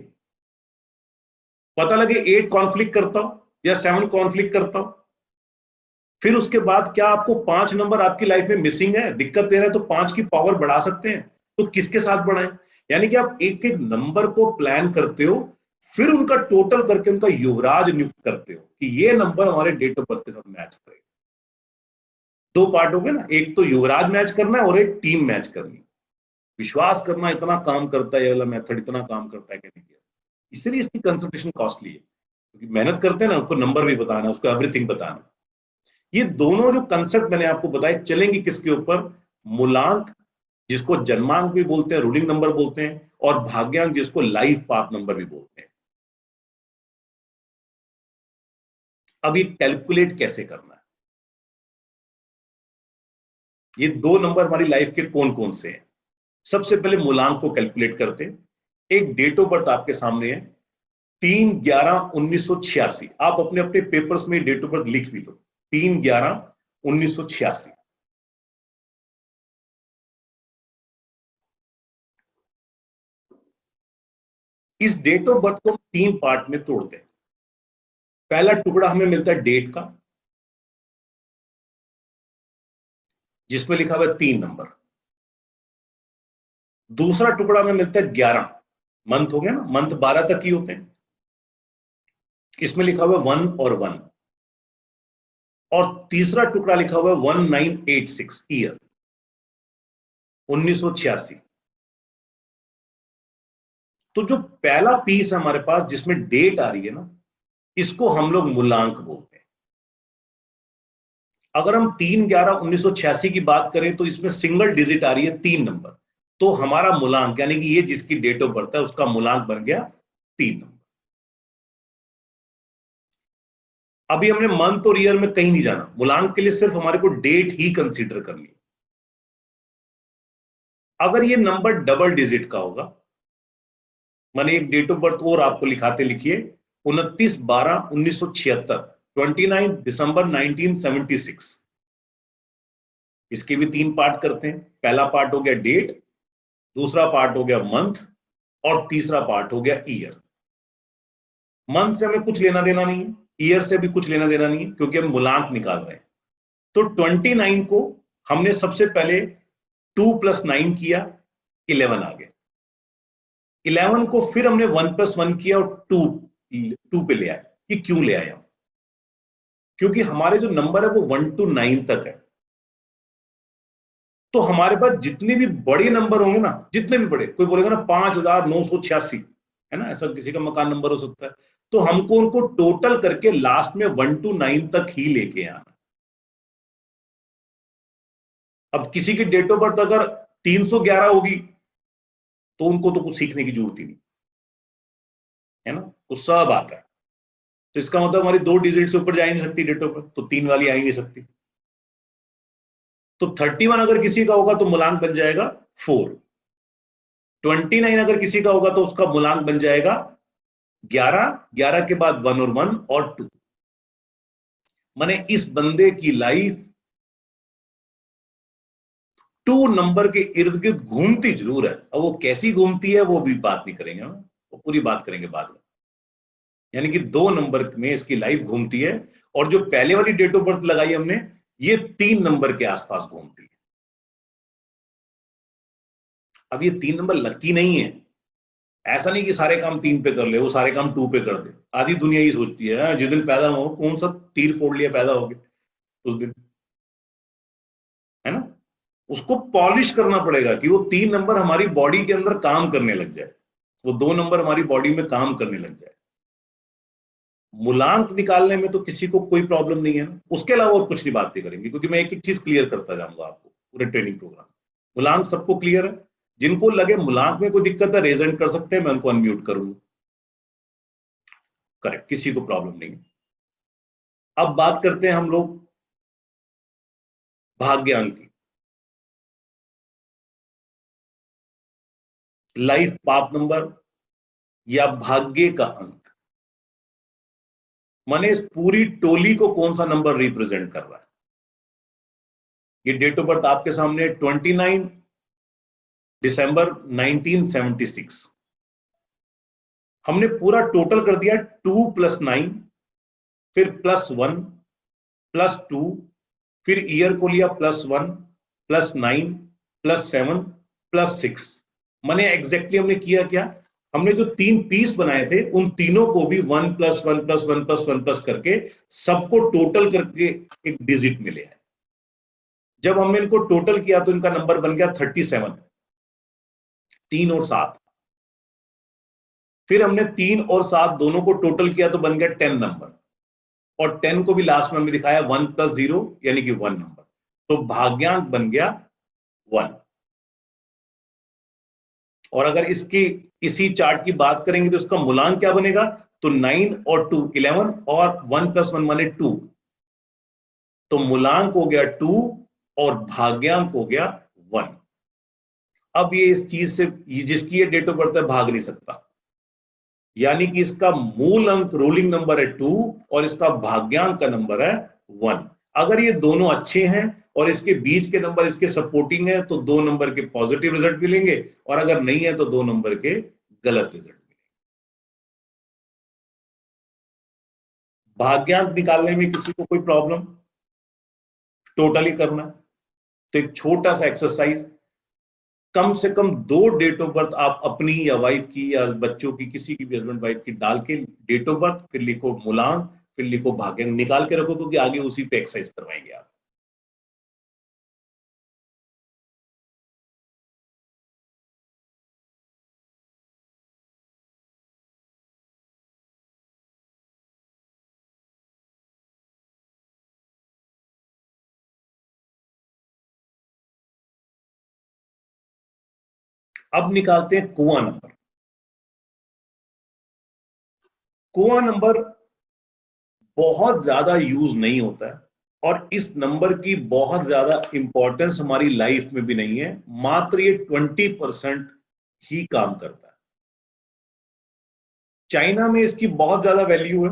Speaker 1: पता लगे 8 कॉन्फ्लिक्ट करता हो या 7 कॉन्फ्लिक्ट करता हो। फिर उसके बाद क्या आपको 5 नंबर आपकी लाइफ में मिसिंग है, दिक्कत दे रहा है, तो 5 की पावर बढ़ा सकते हैं, तो किसके साथ बढ़ाएं? यानी कि आप एक एक नंबर को प्लान करते हो, फिर उनका टोटल करके उनका युवराज नियुक्त करते हो कि ये नंबर हमारे डेट ऑफ बर्थ के साथ मैच करेगा। 2 पार्ट हो गए ना, एक तो युवराज मैच करना है और एक टीम मैच करनी है। विश्वास करना इतना काम करता है, ये वाला मेथड इतना काम करता है कि नहीं, इसलिए इसकी कंसल्टेशन कॉस्टली है, क्योंकि मेहनत करते हैं ना, उसको नंबर भी बताना, उसको एवरीथिंग बताना। ये दोनों जो कंसेप्ट मैंने आपको बताए चलेंगे किसके ऊपर, मूलांक जिसको जन्मांक भी बोलते हैं, रूलिंग नंबर बोलते हैं, और भाग्यांक जिसको लाइफ पाथ नंबर भी बोलते हैं। अब ये कैलकुलेट कैसे करना है, ये 2 नंबर हमारी लाइफ के कौन कौन से हैं। सबसे पहले मूलांक को कैलकुलेट करते हैं। एक डेट ऑफ बर्थ आपके सामने है, 3/11/1986। आप अपने अपने पेपर्स में डेट ऑफ बर्थ लिख भी लो, 3/11/1986। इस डेट ऑफ बर्थ को 3 पार्ट में तोड़ते हैं। पहला टुकड़ा हमें मिलता है डेट का, जिसमें लिखा हुआ है 3 नंबर। दूसरा टुकड़ा हमें मिलता है 11, मंथ हो गया ना, मंथ 12 तक ही होते हैं, इसमें लिखा हुआ है 1 और 1। और तीसरा टुकड़ा लिखा हुआ है 1986, ईयर 1986। तो जो पहला पीस है हमारे पास जिसमें डेट आ रही है ना, इसको हम लोग मूलांक बोलते हैं। अगर हम 3/11/1986 की बात करें तो इसमें सिंगल डिजिट आ रही है 3 नंबर, तो हमारा मूलांक यानी कि ये जिसकी डेट ऑफ बर्थ है उसका मूलांक बन गया 3 नंबर। अभी हमने मंथ और ईयर में कहीं नहीं जाना, मूलांक के लिए सिर्फ हमारे को डेट ही कंसीडर करनी है। अगर ये नंबर डबल डिजिट का होगा, मैंने एक डेट ऑफ बर्थ और आपको लिखाते लिखिए, 29/12/1976, 29 दिसंबर 1976। इसके भी 3 पार्ट करते हैं। पहला पार्ट हो गया डेट, दूसरा पार्ट हो गया मंथ, और तीसरा पार्ट हो गया ईयर। मंथ से हमें कुछ लेना देना नहीं है, ईयर से भी कुछ लेना देना नहीं है, क्योंकि हम मूलांक निकाल रहे हैं। तो 29 को हमने सबसे पहले 2 + 9 किया, 11 आ गया। 11 को फिर हमने 1 + 1 किया और 2 पे ले आए। कि क्यों ले आए हम? क्योंकि हमारे जो नंबर है वो 1 to 9 तक है। तो हमारे पास जितने भी बड़े नंबर होंगे ना, जितने भी बड़े, कोई बोलेगा ना 5,986, है ना, ऐसा किसी का मकान नंबर हो सकता है, तो हमको उनको टोटल करके लास्ट में 1 to 9 तक ही लेके आना। अब किसी की डेट ऑफ बर्थ अगर 311 होगी तो उनको तो कुछ सीखने की जरूरत ही नहीं है ना, वो सब आता है। तो इसका मतलब हमारी 2 डिजिट से ऊपर जा ही नहीं सकती डेट ऑफ बर्थ, तो 3 वाली आ ही नहीं सकती। तो 31 अगर किसी का होगा तो मूलांक बन जाएगा 4। 29 अगर किसी का होगा तो उसका मूलांक बन जाएगा 11। 11 के बाद 1 और 2। माने इस बंदे की लाइफ 2 नंबर के इर्द गिर्द घूमती जरूर है। अब वो कैसी घूमती है वो भी बात नहीं करेंगे हम, वो पूरी बात करेंगे बाद में। यानी कि 2 नंबर में इसकी लाइफ घूमती है, और जो पहले वाली डेट ऑफ बर्थ लगाई हमने, ये 3 नंबर के आसपास घूमती है। अब ये 3 नंबर लकी नहीं है, ऐसा नहीं कि सारे काम 3 पे कर ले, वो सारे काम 2 पे कर दे। आधी दुनिया ही सोचती है जिस दिन पैदा हो कौन सा तीर फोड़ लिया पैदा हो गए उस दिन, है ना। उसको पॉलिश करना पड़ेगा कि वो 3 नंबर हमारी बॉडी के अंदर काम करने लग जाए, वो 2 नंबर हमारी बॉडी में काम करने लग जाए। मूलांक निकालने में तो किसी को कोई प्रॉब्लम नहीं है ना, उसके अलावा और कुछ नहीं बातें करेंगे, क्योंकि मैं एक एक चीज क्लियर करता जाऊंगा आपको पूरे ट्रेनिंग प्रोग्राम। मूलांक सबको क्लियर है? जिनको लगे मूलांक में कोई दिक्कत है रेजेंट कर सकते हैं, मैं उनको अनम्यूट करूंगा। करेक्ट, किसी को प्रॉब्लम नहीं है। अब बात करते हैं हम लोग भाग्यांक की। लाइफ पाथ नंबर या भाग्य का अंक, माने इस पूरी टोली को कौन सा नंबर रिप्रेजेंट कर रहा है। ये डेट ऑफ बर्थ आपके सामने 29 दिसंबर 1976। हमने पूरा टोटल कर दिया 2 + 9, फिर +1 +2, फिर ईयर को लिया +1 +9 +7 +6। माने एग्जैक्टली हमने किया क्या, हमने जो 3 पीस बनाए थे उन तीनों को भी 1 + 1 + 1 + 1 प्लस करके सबको टोटल करके एक डिजिट मिले हैं। जब हमने इनको टोटल किया तो इनका नंबर बन गया 37, 3 और 7। फिर हमने 3 और 7 दोनों को टोटल किया तो बन गया 10 नंबर, और 10 को भी लास्ट में हमने दिखाया 1 + 0 यानी कि 1 नंबर। तो भाग्यांक बन गया 1। और अगर इसकी इसी चार्ट की बात करेंगे तो इसका मूलांक क्या बनेगा, तो 9 और 2 11, और 1 + 1 माने 2। तो मूलांक हो गया 2 और भाग्यांक हो गया 1। अब ये इस चीज से, जिसकी ये डेट ऑफ बर्थ है, भाग नहीं सकता। यानी कि इसका मूल अंक रोलिंग नंबर है 2 और इसका भाग्यांक का नंबर है 1। अगर ये दोनों अच्छे हैं और इसके बीच के नंबर इसके सपोर्टिंग है तो 2 नंबर के पॉजिटिव रिजल्ट मिलेंगे, और अगर नहीं है तो 2 नंबर के गलत रिजल्ट मिलेंगे। भाग्यांक निकालने में किसी को कोई प्रॉब्लम, टोटली करना है तो एक छोटा सा एक्सरसाइज, कम से कम 2 डेट ऑफ बर्थ आप अपनी या वाइफ की या बच्चों की, किसी की भी हस्बैंड वाइफ की डाल के डेट ऑफ बर्थ, फिर लिखो मूलांक, फिर लिखो भाग्यांक, निकाल के रखो, क्योंकि आगे उसी पे एक्सरसाइज करवाएंगे आप। अब निकालते हैं कुआं नंबर। कुआं नंबर बहुत ज्यादा यूज नहीं होता है, और इस नंबर की बहुत ज्यादा इंपॉर्टेंस हमारी लाइफ में भी नहीं है, मात्र ये 20% ही काम करता है। चाइना में इसकी बहुत ज्यादा वैल्यू है,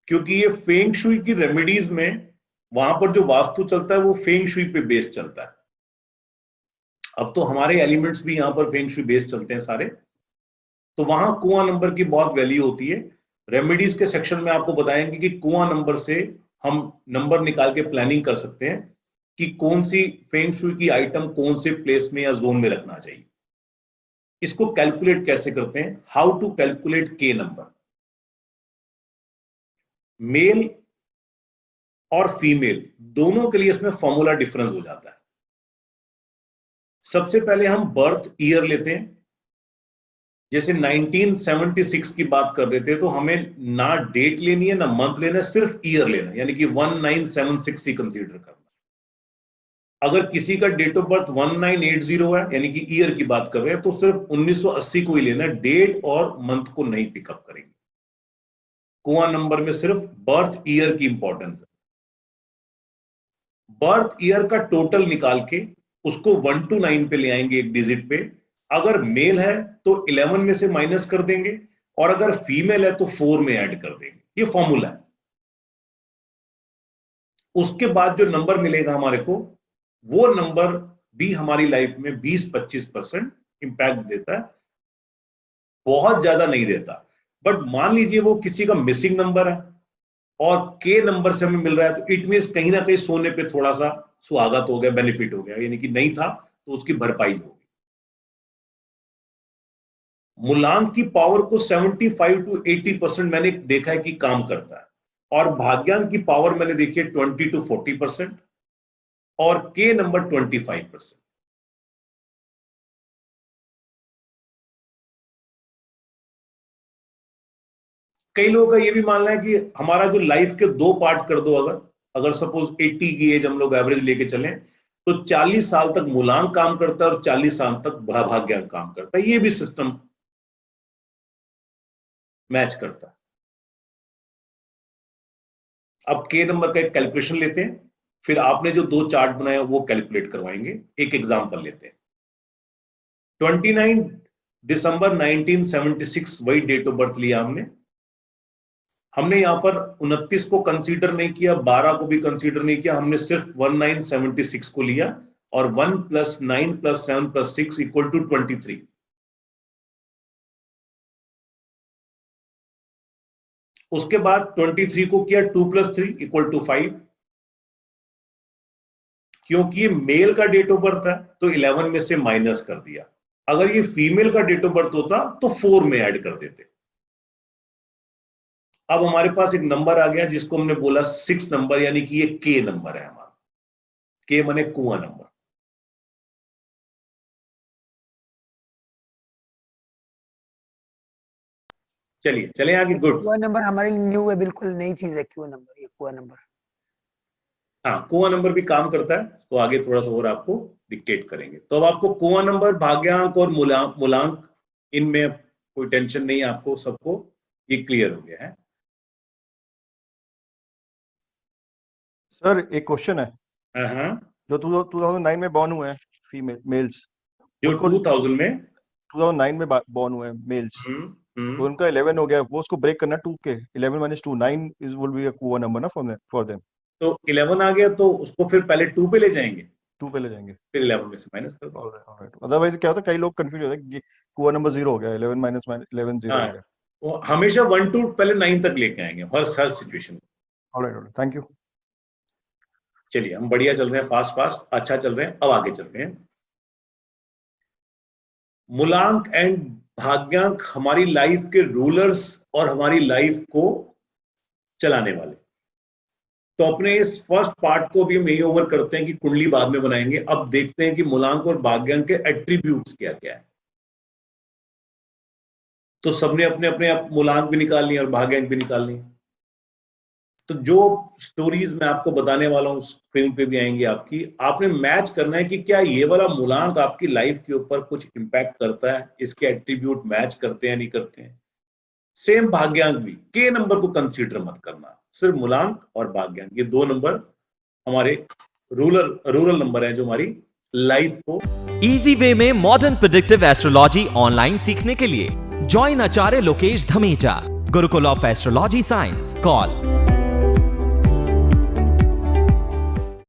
Speaker 1: क्योंकि ये फेंग शुई की रेमेडीज में, वहां पर जो वास्तु चलता है वो फेंग शुई पे बेस चलता है। अब तो हमारे एलिमेंट्स भी यहां पर फेंग शुई बेस चलते हैं सारे, तो वहां कुआं नंबर की बहुत वैल्यू होती है। रेमेडीज के सेक्शन में आपको बताएंगे कि कुआं नंबर से हम नंबर निकाल के प्लानिंग कर सकते हैं कि कौन सी फेंग शुई की आइटम कौन से प्लेस में या जोन में रखना चाहिए। इसको कैलकुलेट कैसे करते हैं, हाउ टू कैलकुलेट के नंबर। मेल और फीमेल दोनों के लिए इसमें फॉर्मूला डिफरेंस हो जाता है। सबसे पहले हम बर्थ ईयर लेते हैं, जैसे 1976 की बात कर रहे थे, तो हमें ना डेट लेनी है ना मंथ लेना है, सिर्फ ईयर लेना है, यानी कि 1976 ही कंसीडर करना। अगर किसी का डेट ऑफ बर्थ 1980 है, यानी कि ईयर की बात कर रहे हैं, तो सिर्फ 1980 को ही लेना है, डेट और मंथ को नहीं पिकअप करेंगे। कुआं नंबर में सिर्फ बर्थ ईयर की इंपॉर्टेंस है। बर्थ ईयर का टोटल निकाल के उसको 1 to 9 पे ले आएंगे, एक डिजिट पे। अगर मेल है तो 11 में से माइनस कर देंगे, और अगर फीमेल है तो 4 में ऐड कर देंगे। ये फॉर्मूला है। उसके बाद जो नंबर मिलेगा हमारे को, वो नंबर भी हमारी लाइफ में 20-25% इंपैक्ट देता है, बहुत ज्यादा नहीं देता। बट मान लीजिए वो किसी का मिसिंग नंबर है और के नंबर से हमें मिल रहा है, तो इट मींस कहीं ना कहीं सोने पे थोड़ा सा सुहागा हो गया, बेनिफिट हो गया, यानी कि नहीं था तो उसकी भरपाई होगी। मूलांक की पावर को 75 to 80% मैंने देखा है कि काम करता है, और भाग्यांक की पावर मैंने देखी है 20 to 40%, और के नंबर 25%। कई लोगों का ये भी मानना है कि हमारा जो लाइफ के दो पार्ट कर दो, अगर सपोज 80 की एज हम लोग एवरेज लेके चलें, तो 40 साल तक मूलांक काम करता है और 40 साल तक भाग्यांक काम करता है। ये भी सिस्टम मैच करता है। अब के नंबर का एक कैलकुलेशन लेते हैं, फिर आपने जो दो चार्ट बनाया वो कैलकुलेट करवाएंगे। एक एग्जांपल लेते हैं। 29 दिसंबर 1976 वही डेट ऑफ बर्थ लिया हमने यहां पर 29 को कंसीडर नहीं किया, 12 को भी कंसीडर नहीं किया, हमने सिर्फ 1976 को लिया, और 1 + 9 + 7 + 6 = 23। उसके बाद 23 को किया 2 + 3 = 5। क्योंकि ये मेल का डेट ऑफ बर्थ है तो 11 में से माइनस कर दिया। अगर ये फीमेल का डेट ऑफ बर्थ होता तो 4 में ऐड कर देते। अब हमारे पास एक नंबर आ गया जिसको हमने बोला 6 नंबर, यानी कि ये के नंबर है हमारा। के माने कुआं नंबर। चलिए चले आगे। गुड।
Speaker 3: कुआं नंबर हमारे लिए न्यू है, बिल्कुल नई चीज है कुआं नंबर, ये कुआं नंबर।
Speaker 1: हाँ, कुआं नंबर भी काम करता है, तो आगे थोड़ा सा और आपको डिक्टेट करेंगे। तो अब आपको कुआं नंबर, भाग्यांक और मूलांक, इनमें कोई टेंशन नहीं है आपको, सबको ये क्लियर हो गया है।
Speaker 4: सर एक क्वेश्चन है।
Speaker 1: हाँ,
Speaker 4: जो 2009 में बॉर्न हुए हैं फीमेल मेल्स,
Speaker 1: जो 2009
Speaker 4: में बॉर्न हुए हैं मेल्स, तो उनका 11 हो गया, वो उसको ब्रेक करना 2 के 11 - 2 9 इज विल बी अ कुआं नंबर ना फॉर देम।
Speaker 1: तो 11 आ गया तो उसको फिर पहले 2 पे ले जाएंगे,
Speaker 4: 2 पे ले जाएंगे,
Speaker 1: फिर 11 में से माइनस कर दो।
Speaker 4: ऑलराइट। अदरवाइज क्या होता है, कई लोग कंफ्यूज होते हैं कि कुआं नंबर 0 हो गया, 11 - 11 0 हो गया।
Speaker 1: वो हमेशा 1 to पहले 9 तक लेके आएंगे हर सिचुएशन में।
Speaker 4: Alright, thank you.
Speaker 1: चलिए, हम बढ़िया चल रहे हैं, फास्ट अच्छा चल रहे हैं। अब आगे चलते हैं। मूलांक एंड भाग्यांक हमारी लाइफ के रूलर्स और हमारी लाइफ को चलाने वाले। तो अपने इस फर्स्ट पार्ट को भी हम यही ओवर करते हैं कि कुंडली बाद में बनाएंगे। अब देखते हैं कि मूलांक और भाग्यांक के एट्रीब्यूट्स क्या क्या है। तो सबने अपने अपने मूलांक भी निकाल लिए और भाग्यांक भी निकाल लिए। तो जो स्टोरीज मैं आपको बताने वाला हूं स्क्रीन पे भी आएंगी आपकी, आपने मैच करना है कि क्या ये वाला मूलांक आपकी लाइफ के ऊपर कुछ इंपैक्ट करता है, इसके एट्रीब्यूट मैच करते हैं नहीं करते हैं। सेम भाग्यांक भी, के नंबर को कंसीडर मत करना, सिर्फ मूलांक और भाग्यांक, ये दो नंबर हमारे रूरल नंबर है जो हमारी लाइफ को
Speaker 5: इजी वे में मॉडर्न प्रेडिक्टिव एस्ट्रोलॉजी ऑनलाइन सीखने के लिए join Acharya Lokesh Dhamija, Gurukul of astrology science. Call